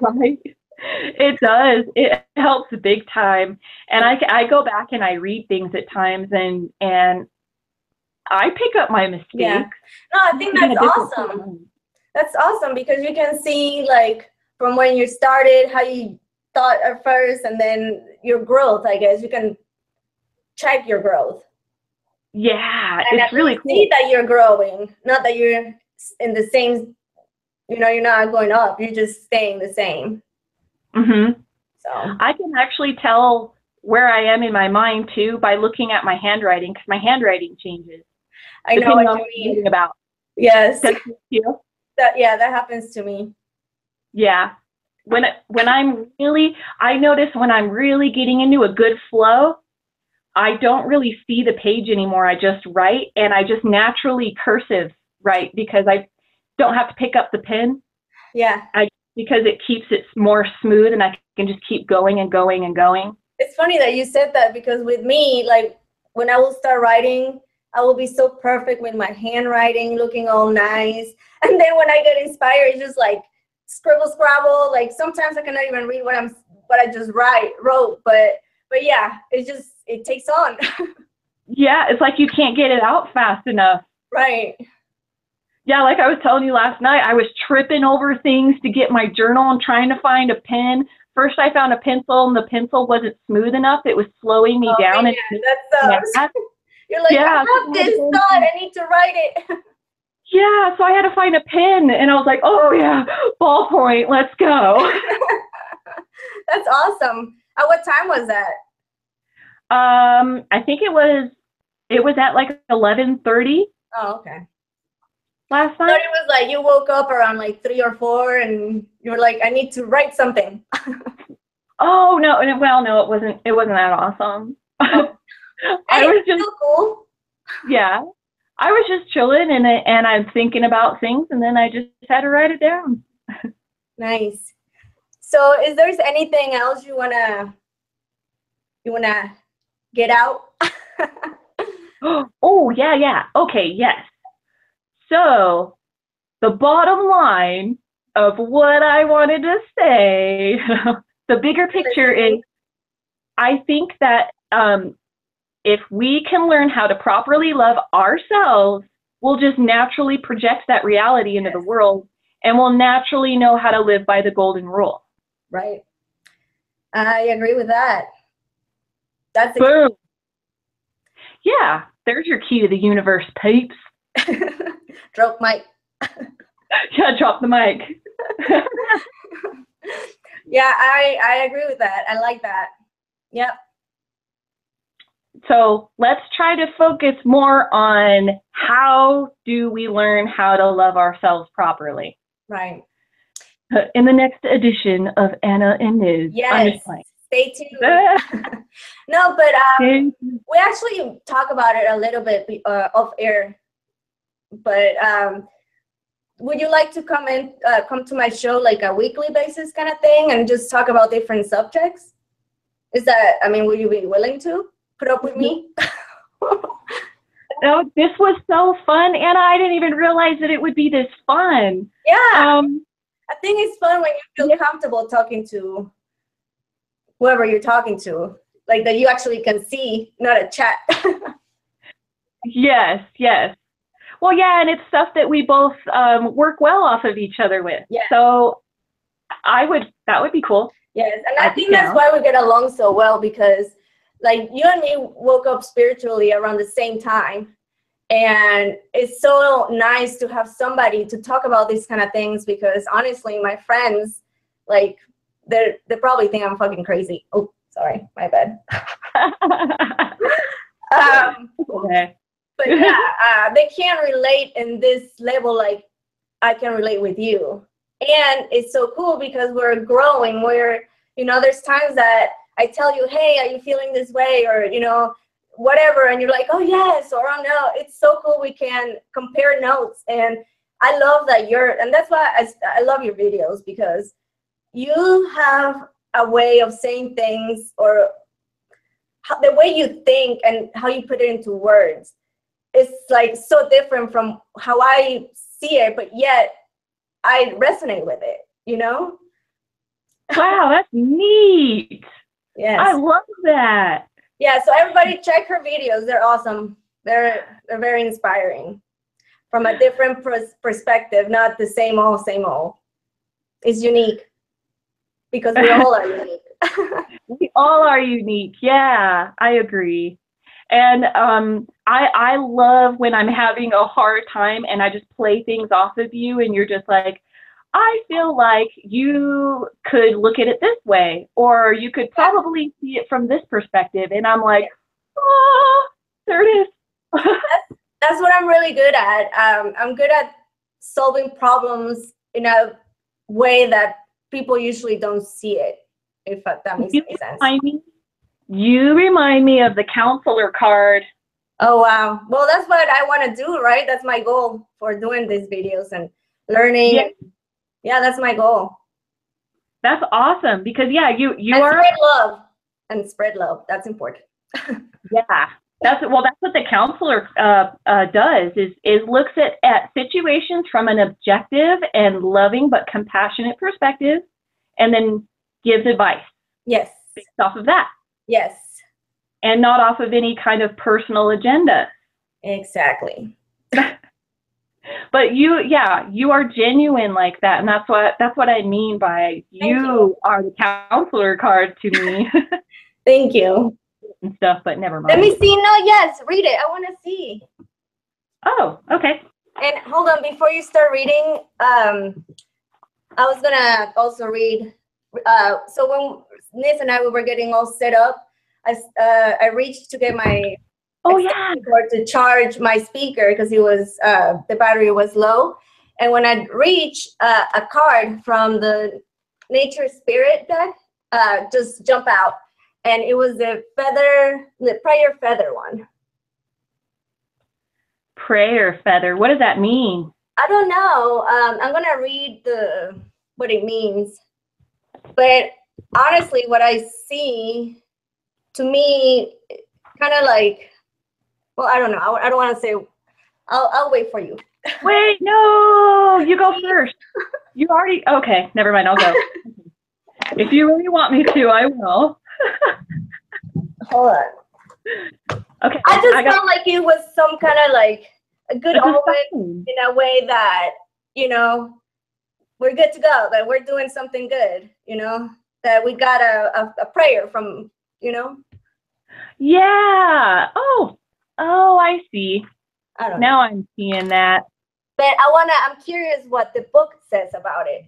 B: Right. It does. It helps big time. And I go back and I read things at times, and I pick up my mistakes.
A: Yeah. No, I think that's awesome. That's awesome, because you can see, like, from when you started, how you thought at first, and then your growth, I guess. You can check your growth.
B: Yeah,
A: and
B: it's really cool.
A: See that you're growing, not that you're in the same, you're not going up, you're just staying the same.
B: Mm-hmm.
A: So
B: I can actually tell where I am in my mind too by looking at my handwriting, because my handwriting changes.
A: I know what you mean.
B: About.
A: Yes.
B: That
A: happens to me.
B: Yeah. I notice when I'm really getting into a good flow, I don't really see the page anymore. I just write, and I just naturally cursive write, because I don't have to pick up the pen.
A: Yeah.
B: Because it keeps it more smooth, and I can just keep going and going and going.
A: It's funny that you said that, because with me, like, when I will start writing, I will be so perfect with my handwriting, looking all nice. And then when I get inspired, it's just like scribble, scrabble. Like, sometimes I cannot even read what I just wrote. But yeah, it takes on.
B: Yeah, it's like you can't get it out fast enough.
A: Right.
B: Yeah, like I was telling you last night, I was tripping over things to get my journal and trying to find a pen. First, I found a pencil, and the pencil wasn't smooth enough. It was slowing me down.
A: Man, that sucks. You're like, I have this thought, I need to write it.
B: Yeah, so I had to find a pen, and I was like, oh yeah, ballpoint, let's go.
A: That's awesome. At what time was that?
B: I think it was at like 11:30.
A: Oh, okay.
B: Last night.
A: So it was like you woke up around like 3 or 4, and you were like, I need to write something.
B: Oh no! Well, no, it wasn't. It wasn't that awesome.
A: Oh.
B: I was just
A: still cool.
B: Yeah, I was just chilling, and I'm thinking about things, and then I just had to write it down.
A: Nice. So, is there anything else you wanna get out?
B: Oh yeah. Okay, yes. So, the bottom line of what I wanted to say, the bigger picture is, I think that if we can learn how to properly love ourselves, we'll just naturally project that reality into the world, and we'll naturally know how to live by the golden rule.
A: Right. I agree with that. That's
B: boom. Yeah, there's your key to the universe, peeps.
A: Drop mic.
B: Yeah, drop the mic.
A: Yeah, I agree with that. I like that. Yep.
B: So let's try to focus more on how do we learn how to love ourselves properly.
A: Right.
B: In the next edition of Anna and Nizz.
A: Yes. Stay tuned. No, but we actually talk about it a little bit off air. But would you like to come to my show like a weekly basis kind of thing and just talk about different subjects? Is that, I mean, would you be willing to put up with me?
B: No, this was so fun, Anna. I didn't even realize that it would be this fun.
A: Yeah. I think it's fun when you feel comfortable talking to whoever you're talking to, like that you actually can see, not a chat.
B: Yes. Well, yeah, and it's stuff that we both work well off of each other with. Yeah. So that would be cool.
A: Yes, and I think that's why we get along so well, because like you and me woke up spiritually around the same time. And it's so nice to have somebody to talk about these kind of things, because honestly, my friends, like, they probably think I'm fucking crazy. Oh, sorry, my bad.
B: Okay.
A: But yeah, they can't relate in this level like I can relate with you. And it's so cool because we're growing. There's times that I tell you, hey, are you feeling this way? Or, whatever, and you're like, oh yes, or oh no. It's so cool we can compare notes. And I love that and that's why I love your videos, because you have a way of saying things, or the way you think and how you put it into words. It's like so different from how I see it, but yet I resonate with it,
B: Wow, that's neat.
A: Yes.
B: I love that.
A: Yeah, so everybody check her videos. They're awesome. They're very inspiring from a different perspective, not the same old. It's unique because we all are unique.
B: We all are unique. Yeah, I agree. And I love when I'm having a hard time and I just play things off of you and you're just like, I feel like you could look at it this way, or you could probably see it from this perspective. And I'm like, oh, there it is.
A: That's what I'm really good at. I'm good at solving problems in a way that people usually don't see it, if that makes any sense.
B: You remind me of the counselor card.
A: Oh, wow. Well, that's what I want to do, right? That's my goal for doing these videos and learning. Yeah. Yeah, that's my goal.
B: That's awesome, because you
A: spread love. That's important.
B: Yeah, that's what the counselor does is looks at situations from an objective and loving but compassionate perspective, and then gives advice.
A: Yes.
B: Based off of that.
A: Yes.
B: And not off of any kind of personal agenda.
A: Exactly.
B: But you are genuine like that, and that's what I mean by you are the counselor card to me.
A: Thank you.
B: And stuff, but never mind.
A: Let me see. No, yes, read it. I want to see.
B: Oh, okay.
A: And hold on, before you start reading, I was gonna also read. So when Nizz and I were getting all set up, I reached to get my cord to charge my speaker because the battery was low. And when I reached, a card from the Nature Spirit deck just jumped out, and it was the prayer feather one.
B: Prayer feather. What does that mean?
A: I don't know. I'm gonna read what it means, but honestly, what I see, to me, kind of like, well, I don't know. I don't want to say. I'll wait for you.
B: Wait, no, you go first. You already, okay, never mind, I'll go. If you really want me to, I will.
A: Hold on.
B: Okay.
A: I just felt like it was some kind of like a good omen in a way that, we're good to go, that we're doing something good, that we got a prayer from,
B: Yeah. Oh, I see.
A: I don't know.
B: Now I'm seeing that.
A: But I'm curious what the book says about it.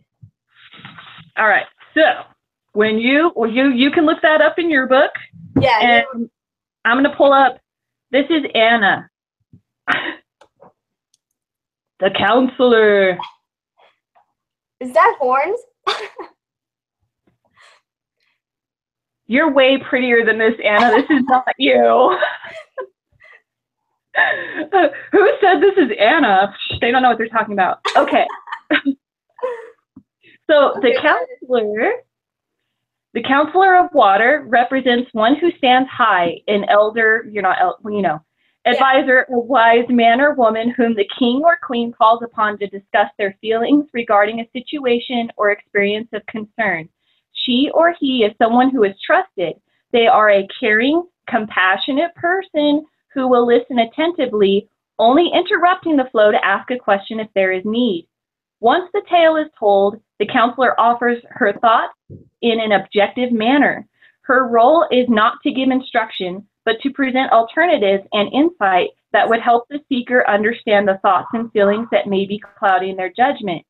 B: All right. So when you can look that up in your book.
A: Yeah.
B: And I'm going to pull up. This is Anna. The counselor.
A: Is that horns?
B: You're way prettier than this, Anna. This is not you. Who said this is Anna? They don't know what they're talking about. Okay. So the counselor of water represents one who stands high, an elder, advisor, a wise man or woman whom the king or queen calls upon to discuss their feelings regarding a situation or experience of concern. She or he is someone who is trusted. They are a caring, compassionate person who will listen attentively, only interrupting the flow to ask a question if there is need. Once the tale is told, the counselor offers her thoughts in an objective manner. Her role is not to give instruction, but to present alternatives and insight that would help the seeker understand the thoughts and feelings that may be clouding their judgment.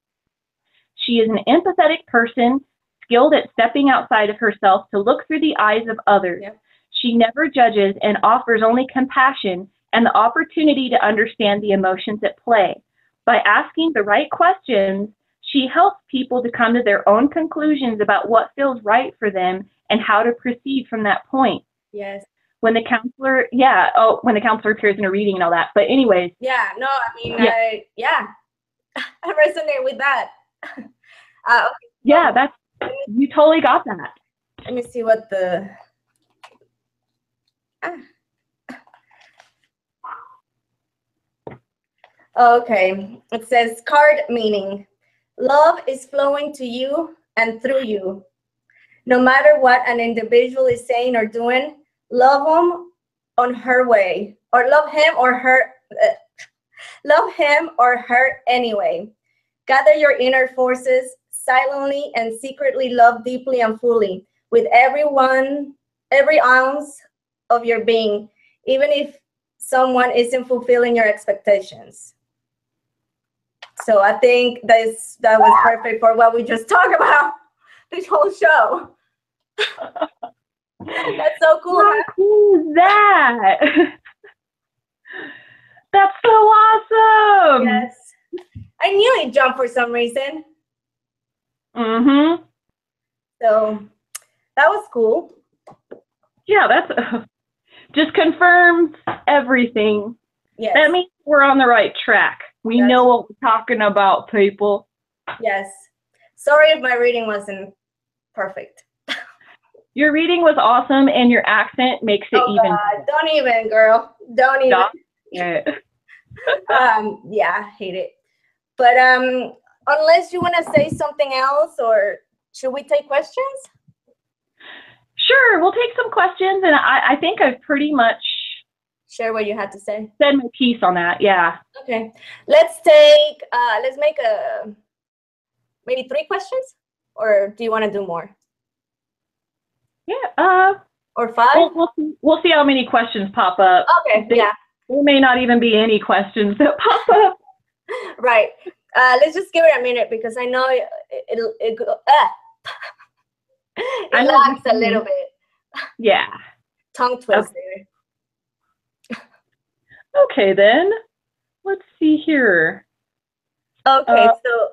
B: She is an empathetic person, skilled at stepping outside of herself to look through the eyes of others. Yep. She never judges and offers only compassion and the opportunity to understand the emotions at play. By asking the right questions, she helps people to come to their own conclusions about what feels right for them and how to proceed from that point.
A: Yes.
B: When the counselor, when the counselor appears in a reading and all that. But anyways.
A: Yeah, no, I mean, I resonate with that. Okay.
B: Yeah, you totally got that.
A: Let me see what the... Okay, it says card meaning. Love is flowing to you and through you. No matter what an individual is saying or doing, love him on her way, or love him or her anyway. Gather your inner forces, silently and secretly love deeply and fully with every ounce of your being, even if someone isn't fulfilling your expectations. So I think that was perfect for what we just talked about this whole show. That's so cool.
B: How cool is that? That's so awesome.
A: Yes. I knew it jumped for some reason.
B: Mm-hmm.
A: So that was cool.
B: Yeah, that's just confirms everything.
A: Yes.
B: That means we're on the right track. We know what we're talking about, people.
A: Yes. Sorry if my reading wasn't perfect.
B: Your reading was awesome, and your accent makes it even.
A: God, don't even, girl. Don't even.
B: Yeah.
A: Yeah, I hate it. But unless you want to say something else, or should we take questions?
B: Sure, we'll take some questions, and I think I've pretty much
A: share what you had to say.
B: Said my piece on that, yeah.
A: Okay, let's take. Let's make maybe 3 questions, or do you want to do more?
B: Yeah.
A: Or 5.
B: We'll see how many questions pop up.
A: Okay. Yeah.
B: There may not even be any questions that pop up.
A: Right. Let's just give it a minute because I know it lags a little bit.
B: Yeah.
A: Tongue twister.
B: Okay, then. Let's see here.
A: Okay, so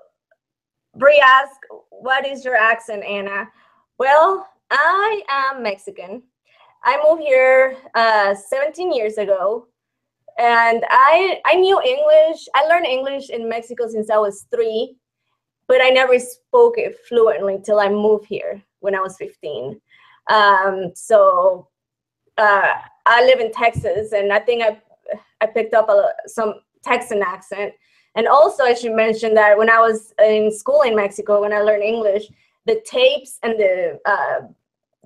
A: Brie asked, what is your accent, Anna? Well, I am Mexican. I moved here 17 years ago. And I knew English. I learned English in Mexico since I was 3, but I never spoke it fluently till I moved here when I was 15. So I live in Texas, and I think I picked up some Texan accent. And also, I should mention that when I was in school in Mexico, when I learned English, the tapes and the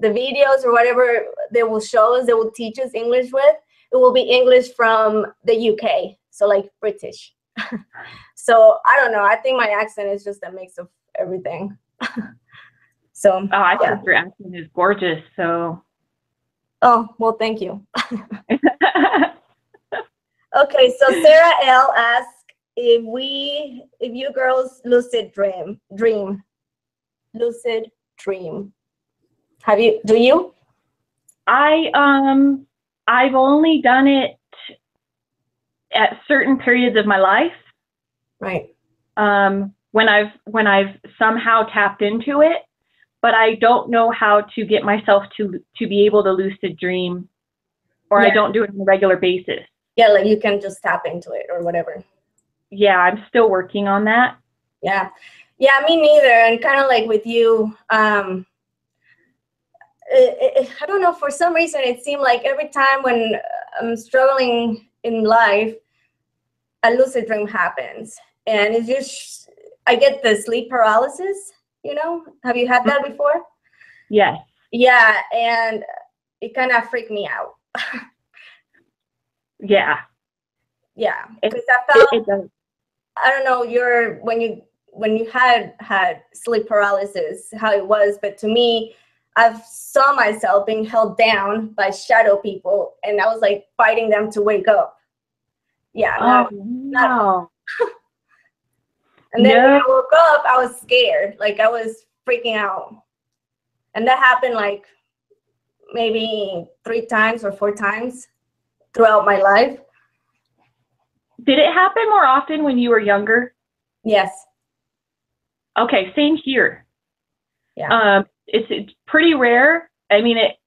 A: videos or whatever they will show us, they will teach us English with, it will be English from the UK, so like British. So I don't know. I think my accent is just a mix of everything. So
B: I think your accent is gorgeous. So.
A: Oh well, thank you. Okay, so Sarah L asked if you girls lucid dream. Lucid dream. Do you?
B: I've only done it at certain periods of my life.
A: Right.
B: When I've somehow tapped into it, but I don't know how to get myself to be able to lucid dream, or I don't do it on a regular basis.
A: Yeah, like you can just tap into it or whatever.
B: Yeah, I'm still working on that.
A: Yeah. Yeah, me neither. And kind of like with you, I don't know, for some reason it seemed like every time when I'm struggling in life, a lucid dream happens. And it's just, I get the sleep paralysis, you know? Have you had that before?
B: Yes.
A: Yeah, and it kind of freaked me out.
B: Yeah.
A: Yeah, because I felt,
B: it does.
A: I don't know, when you had sleep paralysis, how it was, but to me, I saw myself being held down by shadow people, and I was like fighting them to wake up. Yeah.
B: Oh, no.
A: And then when I woke up, I was scared. Like I was freaking out. And that happened like maybe 3 times or 4 times throughout my life.
B: Did it happen more often when you were younger?
A: Yes.
B: Okay, same here.
A: Yeah.
B: It's pretty rare. I mean, it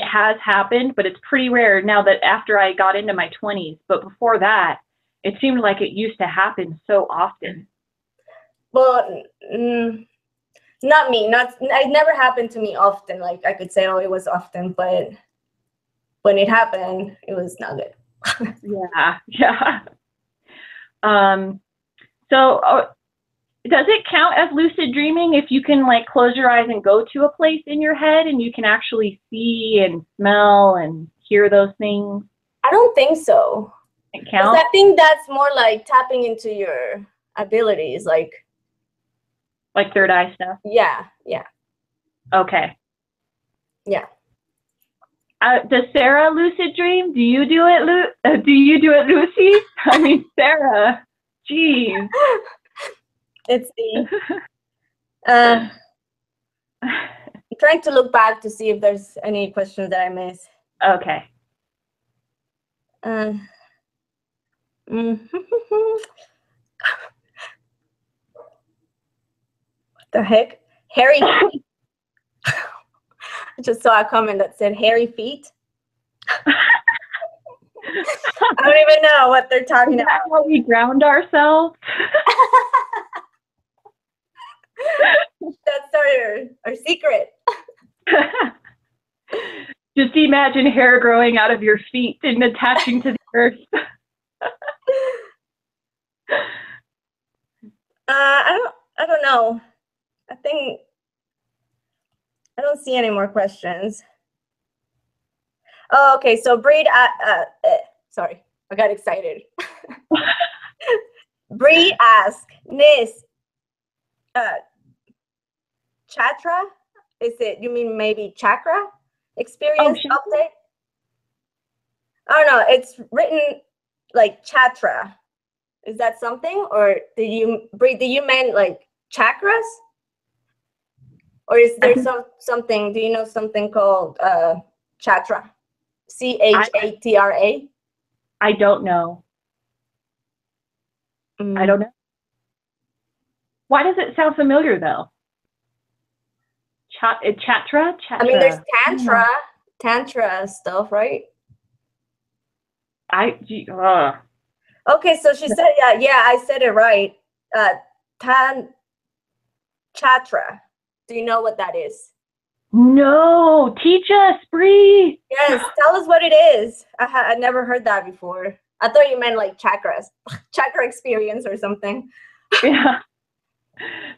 B: has happened, but it's pretty rare now that after I got into my 20s. But before that, it seemed like it used to happen so often.
A: Well, not me. It never happened to me often. Like I could say, oh, it was often, but when it happened, it was not good.
B: Yeah. So does it count as lucid dreaming if you can like close your eyes and go to a place in your head and you can actually see and smell and hear those things?
A: I don't think so.
B: It counts?
A: I think that's more like tapping into your abilities, like
B: third eye stuff.
A: Yeah.
B: Okay.
A: Yeah.
B: Does Sarah lucid dream? Do you do it, Lucy? I mean, Sarah. Jeez.
A: It's the. I'm trying to look back to see if there's any questions that I missed.
B: Okay.
A: What the heck? Hairy feet. I just saw a comment that said hairy feet. I don't even know what they're talking about.
B: How we ground ourselves.
A: That's our secret.
B: Just imagine hair growing out of your feet and attaching to the earth.
A: I don't know. I think I don't see any more questions. Oh, okay. So Bree, sorry, I got excited. Bree asked, Nizz, chakra? You mean maybe chakra experience update? Oh no, it's written like chatra. Is that something? Or Bree, do you mean like chakras? Or is there something, do you know something called chatra? Chatra?
B: I don't know. I don't know. Why does it sound familiar though? Chatra?
A: I mean, there's tantra stuff, right?
B: Okay,
A: so she said, yeah, I said it right. Chatra. Do you know what that is?
B: No, teach us, Bree.
A: Yes, tell us what it is. I never heard that before. I thought you meant like chakras, chakra experience or something.
B: Yeah,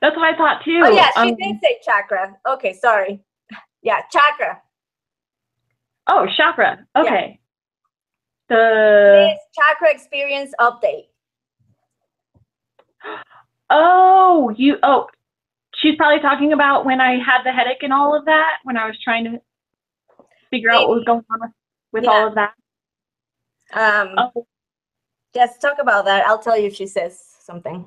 B: that's what I thought too.
A: Oh yeah, she did say chakra. Okay, sorry. Yeah, chakra.
B: Oh, chakra. Okay. Yeah.
A: The chakra experience update.
B: She's probably talking about when I had the headache and all of that, when I was trying to figure out what was going on with all of that.
A: Yes, talk about that. I'll tell you if she says something.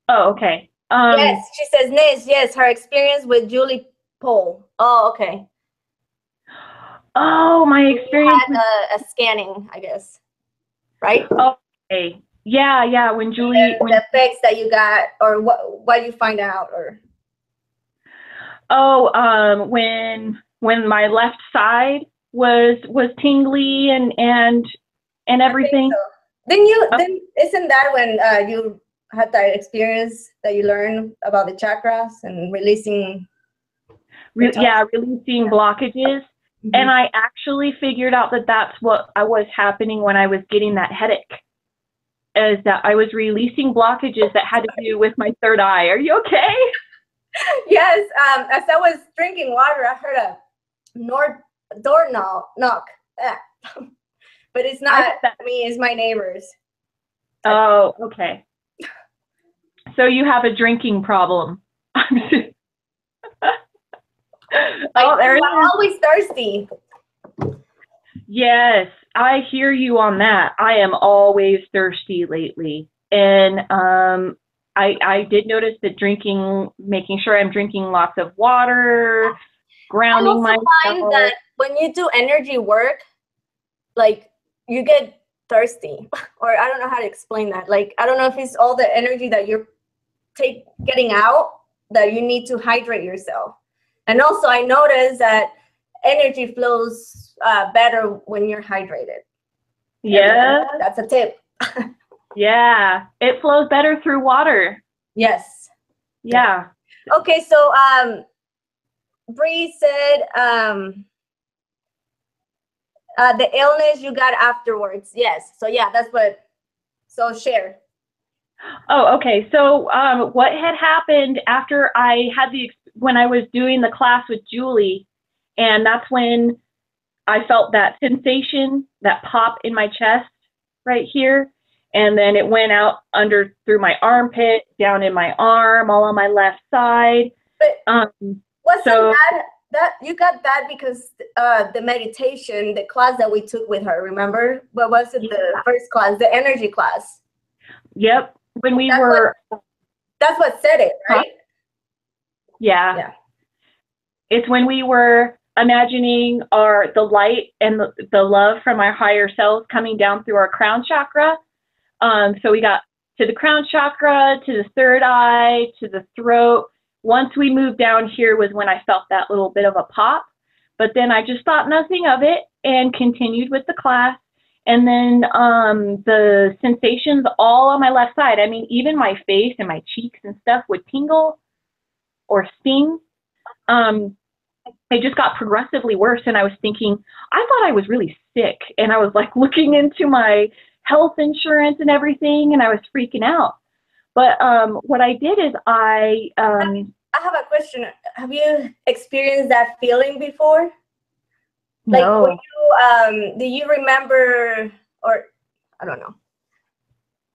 B: Oh, okay.
A: Yes, she says, Nizz, yes, her experience with Julie Pohl. Oh, okay.
B: Oh, my
A: You
B: experience
A: had a scanning, I guess, right?
B: okay. Yeah, yeah. When Julie,
A: The effects that you got, or what you find out, or
B: when my left side was tingly and
A: I think
B: everything.
A: so. Then
B: Oh,
A: then isn't that when you had that experience that you learned about the chakras and releasing the
B: yeah,
A: toxins?
B: releasing blockages.
A: Hmm.
B: And I actually figured out that that's what I was happening when I was getting that headache, is that I was releasing blockages that had to do with my third eye. Are you okay?
A: Yes. As I was drinking water, I heard a door knock. Ah. But it's
B: I
A: not
B: thought that.
A: me, it's my neighbors.
B: Oh, okay. So you have a drinking problem.
A: I
B: Oh,
A: do.
B: there it
A: I'm
B: is.
A: always thirsty.
B: Yes, I hear you on that. I am always thirsty lately. And I did notice that making sure I'm drinking lots of water,
A: I
B: grounding
A: also find
B: myself.
A: that when you do energy work, like you get thirsty, or I don't know how to explain that. Like I don't know if it's all the energy that you're getting out that you need to hydrate yourself. And also, I noticed that energy flows better when you're hydrated.
B: Yeah,
A: That's a tip.
B: yeah. It flows better through water.
A: Yes. Yeah.
B: Yeah.
A: Okay, so Bree said the illness you got afterwards. Yes. So yeah, that's what. So share.
B: Oh, okay. So what had happened after when I was doing the class with Julie, and that's when I felt that sensation, that pop in my chest right here. And then it went out through my armpit, down in my arm, all on my left side.
A: But wasn't
B: So,
A: that you got that because the meditation, the class that we took with her, remember? What was it?
B: yeah,
A: The first class, the energy class.
B: yep. When we
A: That's
B: were,
A: what said it, right?
B: yeah,
A: Yeah.
B: it's when we were imagining the light and the love from our higher selves coming down through our crown chakra. So we got to the crown chakra, to the third eye, to the throat. Once we moved down here was when I felt that little bit of a pop. But then I just thought nothing of it and continued with the class. And then the sensations all on my left side, I mean, even my face and my cheeks and stuff would tingle or sting. It just got progressively worse. And I was thinking, I thought I was really sick. And I was like looking into my health insurance and everything, and I was freaking out. But what I did is
A: I have a question. Have you experienced that feeling before? Like,
B: no.
A: do you remember, or I don't know,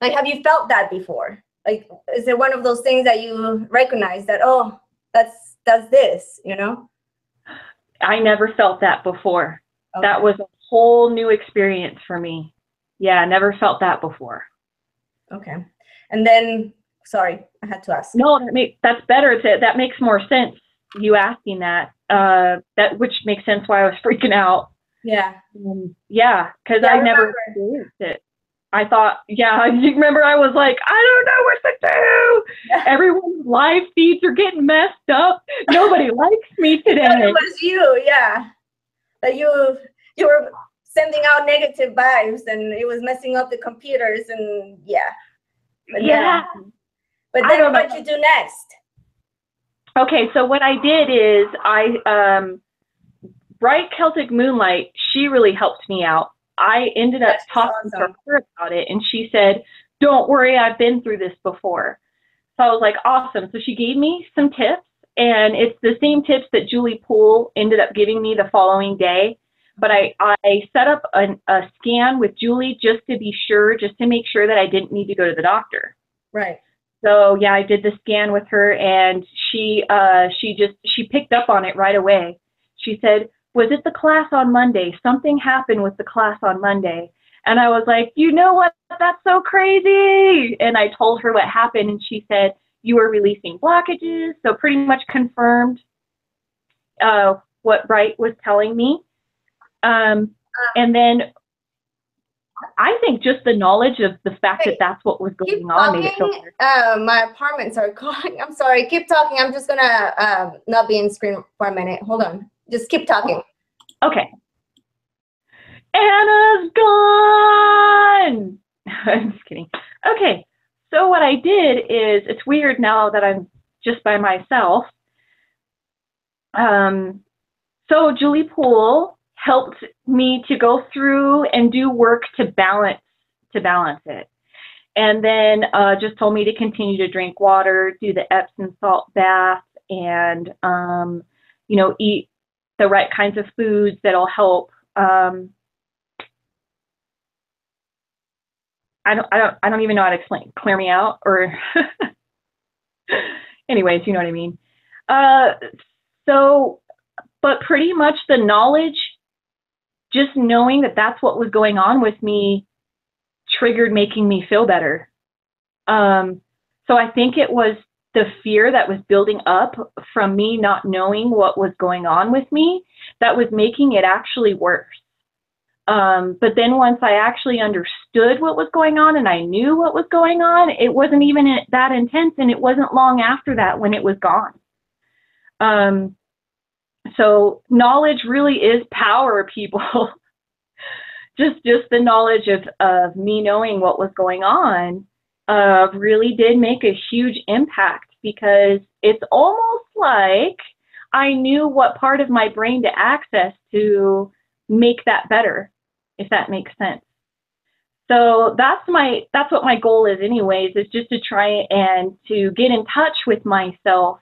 A: like, have you felt that before? Like, is it one of those things that you recognize that, oh, that's this, you know?
B: I never felt that before.
A: Okay.
B: That was a whole new experience for me. Yeah, I never felt that before.
A: Okay. And then, sorry, I had to ask.
B: No, that's better. That makes more sense. You asking that, which makes sense why I was freaking out.
A: Yeah.
B: Yeah, because
A: Yeah,
B: I never experienced it. I thought, yeah, you remember I was like, I don't know what to do.
A: Yeah.
B: Everyone's live feeds are getting messed up. Nobody likes me today.
A: It was you, yeah. That you were sending out negative vibes and it was messing up the computers and yeah. But then what you do next?
B: Okay, so what I did is Bright Celtic Moonlight, she really helped me out. I ended up talking to her about it, and she said, don't worry, I've been through this before. So I was like, awesome. So she gave me some tips, and it's the same tips that Julie Poole ended up giving me the following day. But I set up a scan with Julie just to be sure, just to make sure that I didn't need to go to the doctor.
A: Right.
B: So yeah, I did the scan with her, and she picked up on it right away. She said, was it the class on Monday? Something happened with the class on Monday. And I was like, you know what? That's so crazy. And I told her what happened, and she said, you were releasing blockages. So pretty much confirmed what Bright was telling me. And then I think just the knowledge of the fact
A: Hey,
B: that that's what was
A: keep
B: going on made it feel
A: talking.
B: better.
A: My apartments are calling. I'm sorry. Keep talking. I'm just gonna not be in screen for a minute. Hold on. Just keep talking.
B: Okay. Anna's gone. I'm just kidding. Okay. So what I did is, it's weird now that I'm just by myself. So Julie Poole helped me to go through and do work to balance it. And then just told me to continue to drink water, do the Epsom salt bath, and you know, eat the right kinds of foods that'll help. I don't even know how to explain. Clear me out, or anyways, you know what I mean. So, but pretty much the knowledge, just knowing that that's what was going on with me, triggered making me feel better. So I think it was the fear that was building up from me not knowing what was going on with me that was making it actually worse. But then once I actually understood what was going on and I knew what was going on, it wasn't even that intense, and it wasn't long after that when it was gone. So knowledge really is power, people. just the knowledge of me knowing what was going on really did make a huge impact, because it's almost like I knew what part of my brain to access to make that better, if that makes sense. So that's what my goal is anyways, is just to try and to get in touch with myself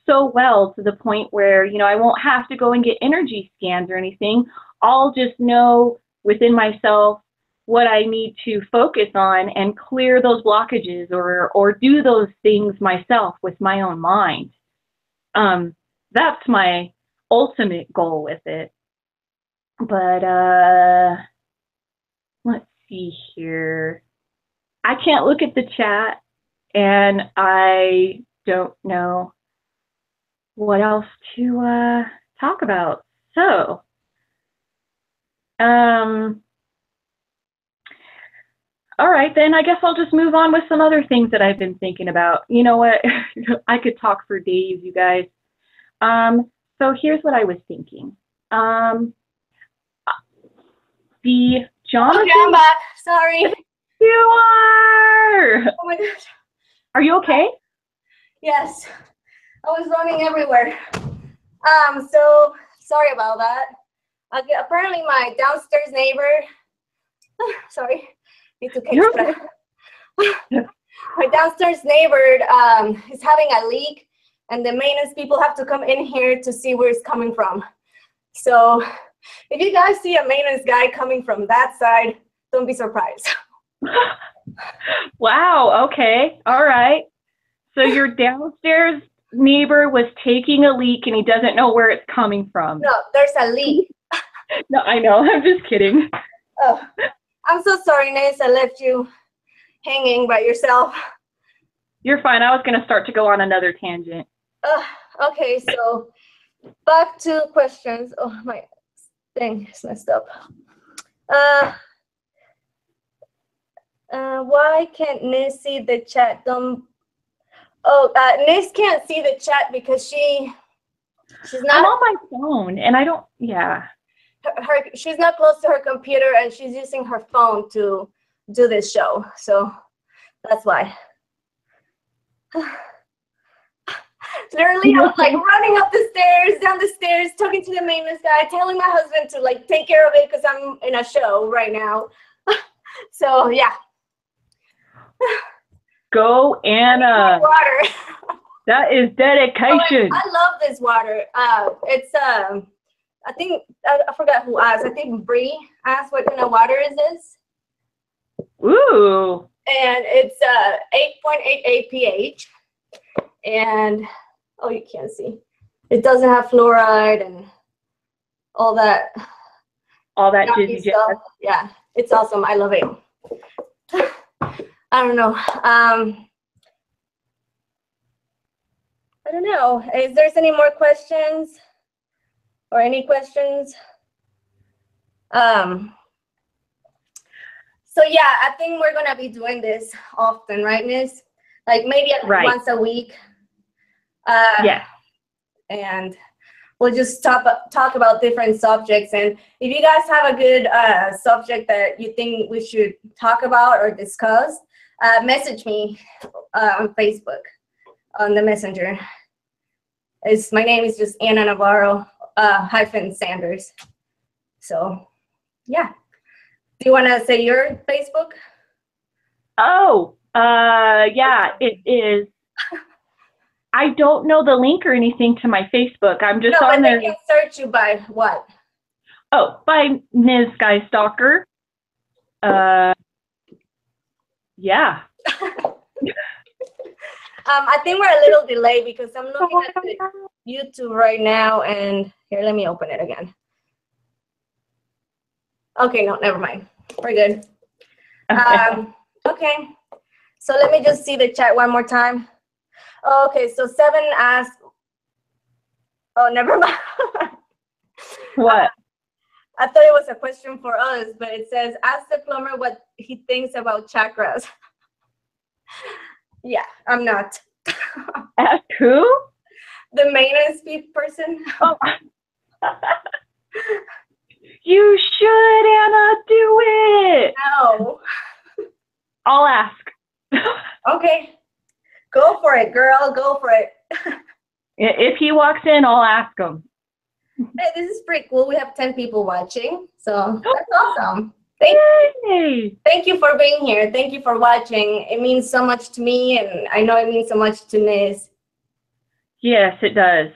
B: so well, to the point where, you know, I won't have to go and get energy scans or anything. I'll just know within myself what I need to focus on and clear those blockages, or do those things myself with my own mind. That's my ultimate goal with it. But let's see here. I can't look at the chat, and I don't know what else to talk about. So, all right, then I guess I'll just move on with some other things that I've been thinking about. You know what? I could talk for days, you guys. So here's what I was thinking. The Jonathan.
A: Okay, I'm back. Sorry.
B: You are.
A: Oh my gosh.
B: Are you okay?
A: Yes. I was running everywhere. So sorry about that. Apparently my downstairs neighbor. Sorry. Need to catch breath. My downstairs neighbor is having a leak, and the maintenance people have to come in here to see where it's coming from. So if you guys see a maintenance guy coming from that side, don't be surprised.
B: Wow, okay, all right. So your downstairs neighbor was taking a leak and he doesn't know where it's coming from.
A: No, there's a leak.
B: No, I know, I'm just kidding.
A: Oh, I'm so sorry, Nizz, I left you hanging by yourself.
B: You're fine, I was gonna start to go on another tangent.
A: Okay, so back to questions. Oh, my thing is messed up. Why can't Nizz see the chat? Nizz can't see the chat because she's not.
B: I'm on my phone, and I don't. Yeah.
A: She's not close to her computer, and she's using her phone to do this show. So that's why. Literally, I was like running up the stairs, down the stairs, talking to the maintenance guy, telling my husband to like take care of it because I'm in a show right now. So yeah.
B: Go, Anna.
A: Water.
B: That is dedication.
A: I love this water. It's I think I forgot who asked. I think Bree asked what kind of water is this.
B: Ooh.
A: And it's 8.88 pH. And oh, you can't see. It doesn't have fluoride and all that.
B: All that jizzy
A: stuff. Yeah, it's awesome. I love it. I don't know. I don't know. Is there any more questions? Or any questions? So yeah, I think we're gonna be doing this often, right, Nizz? Like maybe once a week.
B: Yes.
A: And we'll just talk about different subjects. And if you guys have a good subject that you think we should talk about or discuss, message me on Facebook on the Messenger. My name is just Anna Navarro -Sanders. So yeah. Do you want to say your Facebook?
B: Oh, yeah, it is. I don't know the link or anything to my Facebook. I'm just on there.
A: They can search you by what?
B: Oh, by Nizz Skystalker. Yeah.
A: I think we're a little delayed because I'm looking at the YouTube right now, and here, let me open it again. Okay, no, never mind. We're good. Okay, so let me just see the chat one more time. Okay, so 7 asked. Oh, never mind.
B: What?
A: I thought it was a question for us, but it says, ask the plumber what he thinks about chakras. Yeah, I'm not.
B: Ask who?
A: The maintenance person.
B: Oh. You should, Anna, do it.
A: No.
B: I'll ask.
A: Okay. Go for it, girl. Go for it.
B: If he walks in, I'll ask him.
A: Hey, this is pretty cool. We have 10 people watching, so that's awesome. Thank you for being here. Thank you for watching. It means so much to me, and I know it means so much to Nizz.
B: Yes, it does.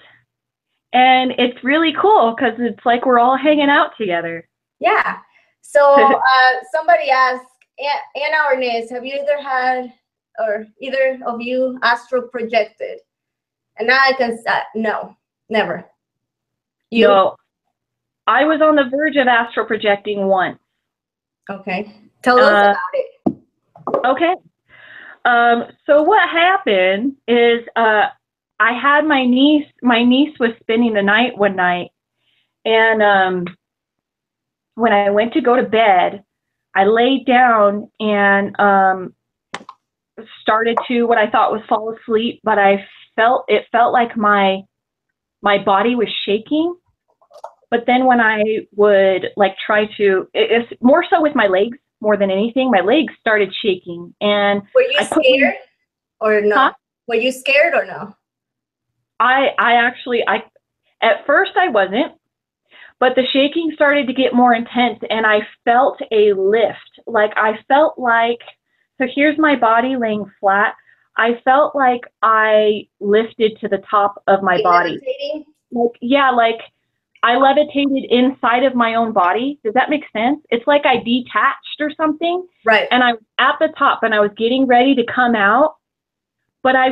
B: And it's really cool because it's like we're all hanging out together.
A: Yeah. So somebody asked, Anna or Nizz, have you either of you astral projected? And now I can say, no, never. You?
B: No. I was on the verge of astral projecting once.
A: Okay. Tell us about it.
B: Okay. So what happened is I had my niece was spending the night one night, and when I went to go to bed, I laid down and started to what I thought was fall asleep, but it felt like my body was shaking. But then when I would like try to, it's more so with my legs more than anything, my legs started shaking. And
A: were you scared or no?
B: Huh?
A: Were you scared or no?
B: I actually at first I wasn't, but the shaking started to get more intense, and I felt a lift. Like I felt like, so here's my body laying flat. I felt like I lifted to the top of my body.
A: Levitating?
B: Like I levitated inside of my own body. Does that make sense? It's like I detached or something.
A: Right.
B: And I was at the top and I was getting ready to come out, but I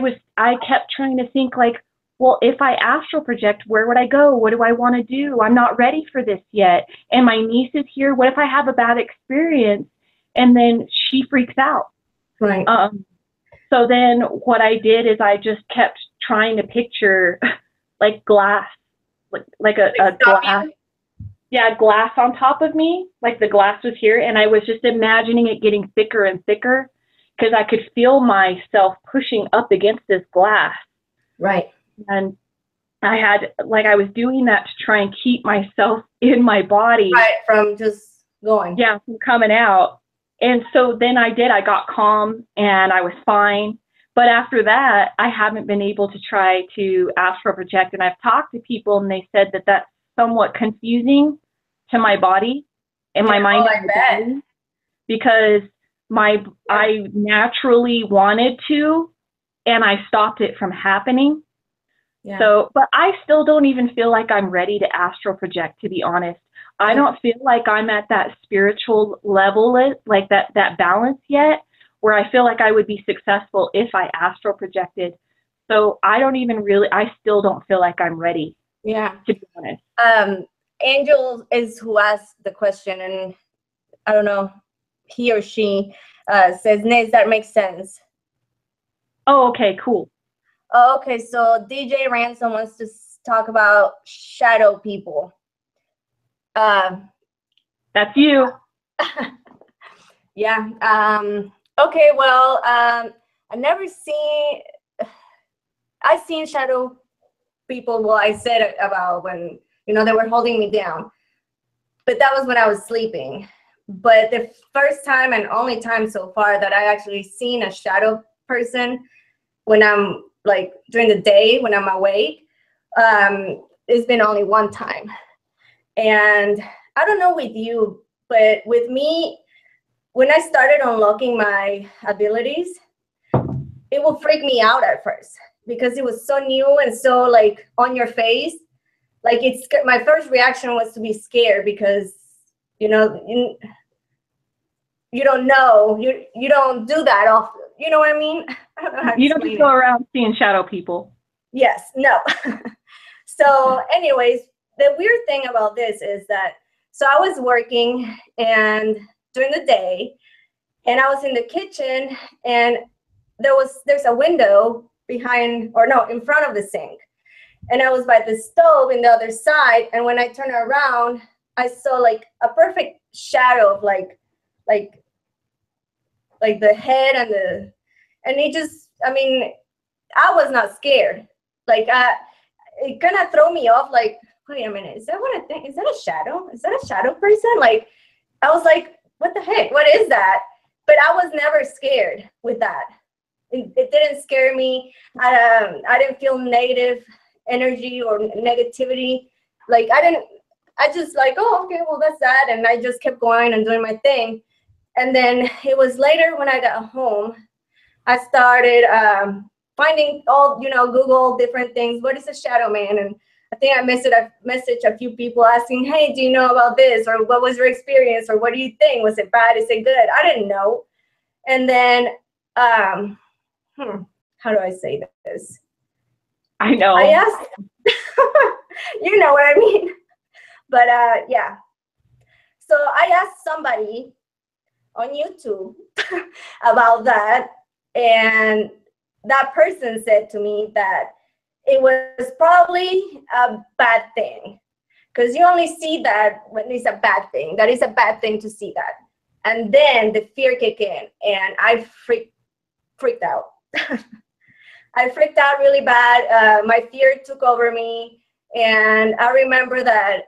B: kept trying to think like, well, if I astral project, where would I go? What do I want to do? I'm not ready for this yet. And my niece is here. What if I have a bad experience? And then she freaks out.
A: Right.
B: So then what I did is I just kept trying to picture like glass, like a glass. Yeah, glass on top of me, like the glass was here. And I was just imagining it getting thicker and thicker because I could feel myself pushing up against this glass.
A: Right.
B: And I was doing that to try and keep myself in my body.
A: Right, from just going.
B: Yeah, from coming out. And so then I got calm and I was fine. But after that, I haven't been able to try to astral project. And I've talked to people and they said that that's somewhat confusing to my body and my mind and my body, because I naturally wanted to, and I stopped it from happening. Yeah. So, but I still don't even feel like I'm ready to astral project, to be honest. I don't feel like I'm at that spiritual level, like that balance yet, where I feel like I would be successful if I astral projected. So I still don't feel like I'm ready.
A: Yeah.
B: To be honest.
A: Angel is who asked the question, and I don't know, he or she says, Nizz, that makes sense.
B: Oh, okay, cool.
A: Oh, okay, so DJ Ransom wants to talk about shadow people.
B: That's That's you.
A: Yeah. Okay. Well, I've seen shadow people. Well, I said about when, they were holding me down, but that was when I was sleeping. But the first time and only time so far that I actually seen a shadow person when I'm like during the day when I'm awake, it's been only one time. And I don't know with you, but with me, when I started unlocking my abilities, it will freak me out at first because it was so new and so like on your face. Like my first reaction was to be scared because, you don't know, you don't do that often. You know what I mean? I don't know how to
B: You don't just go around seeing shadow people.
A: Yes, no. So anyways, the weird thing about this is that, so I was working and during the day, and I was in the kitchen, and there's a window behind, or no, in front of the sink. And I was by the stove in the other side, and when I turned around, I saw like a perfect shadow of like the head and it just, I mean, I was not scared. Like it kind of threw me off. Like, wait a minute, is that what I think? Is that a shadow? Is that a shadow person? Like, I was like, what the heck? What is that? But I was never scared with that. It didn't scare me. I didn't feel negative energy or negativity. Like I just like, oh, okay, well, that's that. And I just kept going and doing my thing. And then it was later when I got home, I started finding all, Google different things. What is a shadow man? And I think I messaged a few people asking, hey, do you know about this? Or what was your experience? Or what do you think? Was it bad? Is it good? I didn't know. And then, how do I say this?
B: I know.
A: I asked, you know what I mean? But yeah. So I asked somebody on YouTube about that. And that person said to me that it was probably a bad thing because you only see that when it's a bad thing. That is a bad thing to see that. And then the fear kicked in and I freaked out. I freaked out really bad. My fear took over me. And I remember that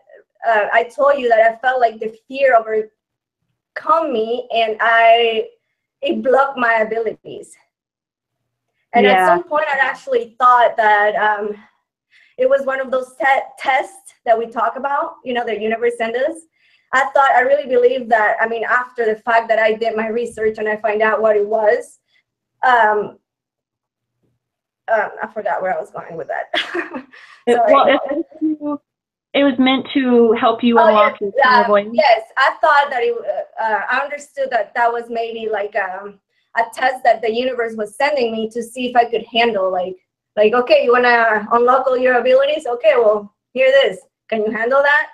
A: I told you that I felt like the fear overcome me and it blocked my abilities. And at some point, I actually thought that it was one of those tests that we talk about, the universe sent us. I really believe that, after the fact that I did my research and I find out what it was, I forgot where I was going with that.
B: It was meant to help you unlock your clairvoyance.
A: Yes, I thought that I understood that was maybe like a test that the universe was sending me to see if I could handle like, okay, you want to unlock all your abilities? Okay, well, here it is. Can you handle that?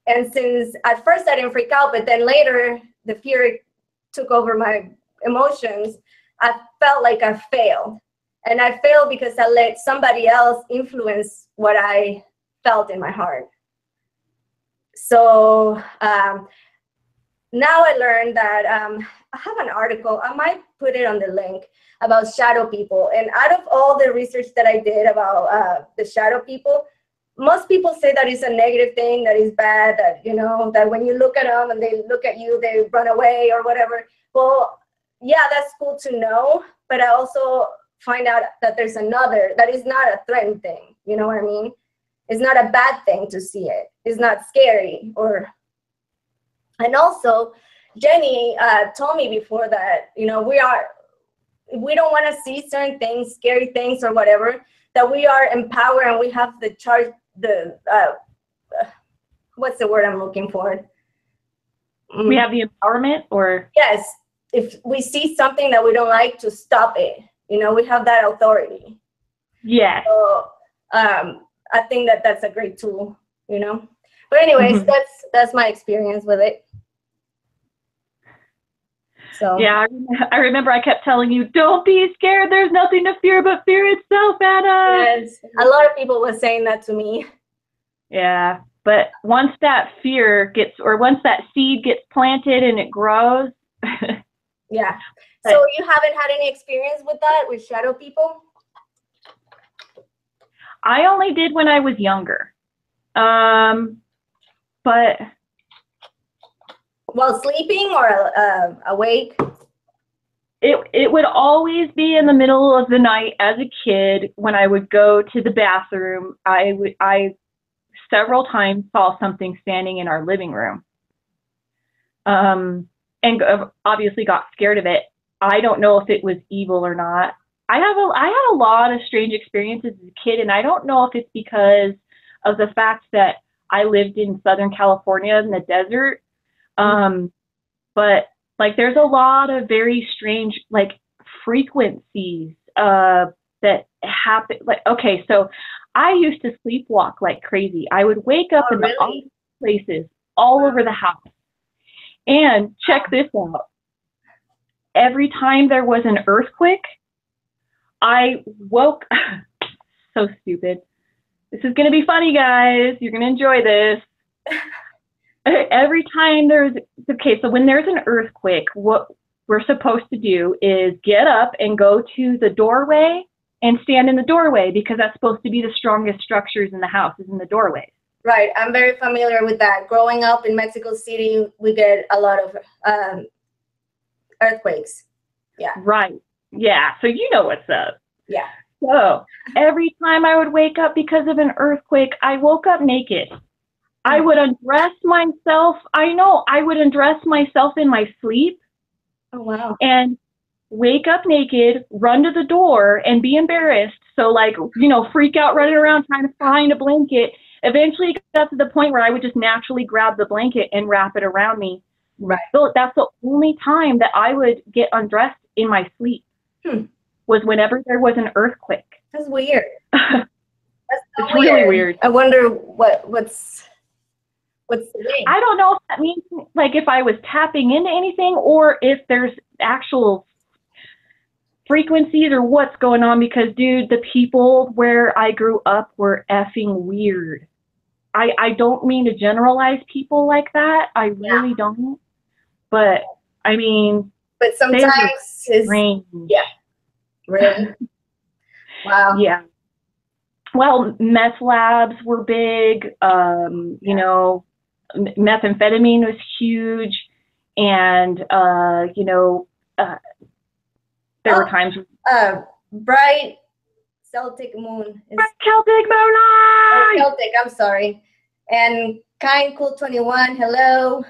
A: And since at first I didn't freak out, but then later the fear took over my emotions, I felt like I failed. And I failed because I let somebody else influence what I felt in my heart. So now I learned that I have an article, I might put it on the link, about shadow people. And out of all the research that I did about the shadow people, most people say that it's a negative thing, that is bad, that, that when you look at them and they look at you, they run away or whatever. Well, yeah, that's cool to know. But I also find out that there's another, that is not a threatened thing. You know what I mean? It's not a bad thing to see it. It's not scary. And also, Jenny told me before that, we don't want to see certain things, scary things or whatever, that we are empowered and we have the charge, what's the word I'm looking for?
B: We have the empowerment, or?
A: Yes. If we see something that we don't like, to stop it. We have that authority. Yeah. So I think that that's a great tool, But anyways, that's my experience with it. So
B: yeah, I remember I kept telling you, don't be scared. There's nothing to fear but fear itself, Anna.
A: Yes, a lot of people were saying that to me.
B: Yeah, But once that fear gets, or once that seed gets planted and it grows.
A: Yeah. So you haven't had any experience with that, with shadow people?
B: I only did when I was younger. But
A: while sleeping or awake?
B: It would always be in the middle of the night as a kid when I would go to the bathroom. I several times saw something standing in our living room. And obviously got scared of it. I don't know if it was evil or not. I had a lot of strange experiences as a kid, and I don't know if it's because of the fact that I lived in Southern California in the desert. But like, there's a lot of very strange, like, frequencies that happen. Like, okay, so I used to sleepwalk like crazy. I would wake up in the odd places all over the house. And check this out. Every time there was an earthquake, I woke. So stupid. This is going to be funny, guys. You're going to enjoy this. Every time there's, okay, so when there's an earthquake, what we're supposed to do is get up and go to the doorway and stand in the doorway, because that's supposed to be the strongest structures in the house, is in the doorway.
A: Right. I'm very familiar with that. Growing up in Mexico City, we get a lot of earthquakes. Yeah.
B: Right. Yeah. So you know what's up.
A: Yeah.
B: So every time I would wake up because of an earthquake, I woke up naked. I would undress myself. I know, I would undress myself in my sleep.
A: Oh, wow.
B: And wake up naked, run to the door, and be embarrassed. So, like, you know, freak out running around trying to find a blanket. Eventually it got to the point where I would just naturally grab the blanket and wrap it around me.
A: Right.
B: So that's the only time that I would get undressed in my sleep, was whenever there was an earthquake.
A: That's weird. That's so
B: it's really weird.
A: I wonder what's the name?
B: I don't know if that means, like, if I was tapping into anything or if there's actual frequencies or what's going on, because, dude, the people where I grew up were effing weird. I don't mean to generalize people like that. I really don't. But, I mean,
A: but sometimes it's
B: strange.
A: Yeah. Really? Wow.
B: Yeah. Well, meth labs were big. You know, methamphetamine was huge. And, you know, there were times.
A: Bright Celtic moon.
B: Celtic moonlight!
A: Celtic, I'm sorry. And Kind Cool 21, hello.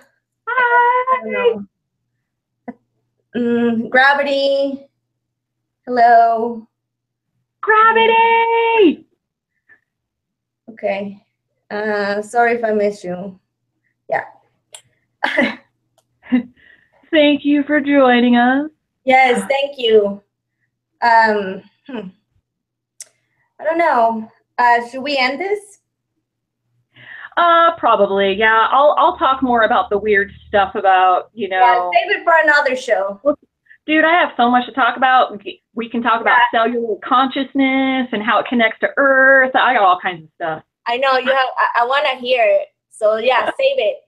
B: Hi!
A: Gravity, hello.
B: Gravity!
A: Okay. Sorry if I missed you. Yeah.
B: Thank you for joining us.
A: Yes, thank you. I don't know. Should we end this?
B: Probably, yeah. I'll talk more about the weird stuff about, you know.
A: Yeah, save it for another show.
B: Dude, I have so much to talk about. We can talk about cellular consciousness and how it connects to Earth. I got all kinds of stuff.
A: I know you have. I want to hear it. So yeah, save it.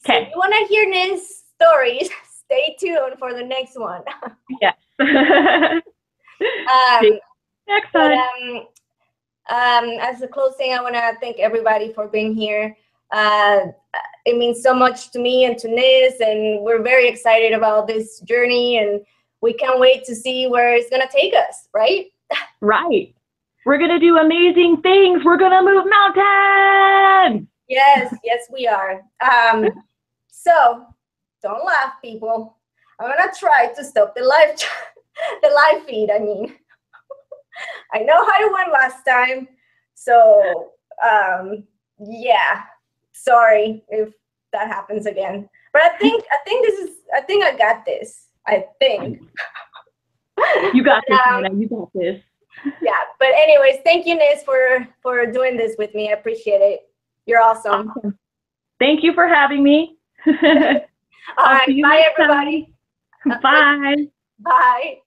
A: So if you want to hear Nizz's stories, stay tuned for the next one.
B: Yes. Next time.
A: As a closing, I want to thank everybody for being here. It means so much to me and to Nizz, and we're very excited about this journey, and we can't wait to see where it's going to take us, right?
B: Right. We're going to do amazing things. We're going to move mountains.
A: Yes, yes, we are. So don't laugh, people. I'm going to try to stop the live feed, I mean. I know how it went last time, so yeah, sorry if that happens again. But I think I got this. I think.
B: You got this, Anna. You got this.
A: Yeah, but anyways, thank you, Nizz, for doing this with me. I appreciate it. You're awesome.
B: Thank you for having me.
A: All right, bye, everybody.
B: Bye.
A: Bye.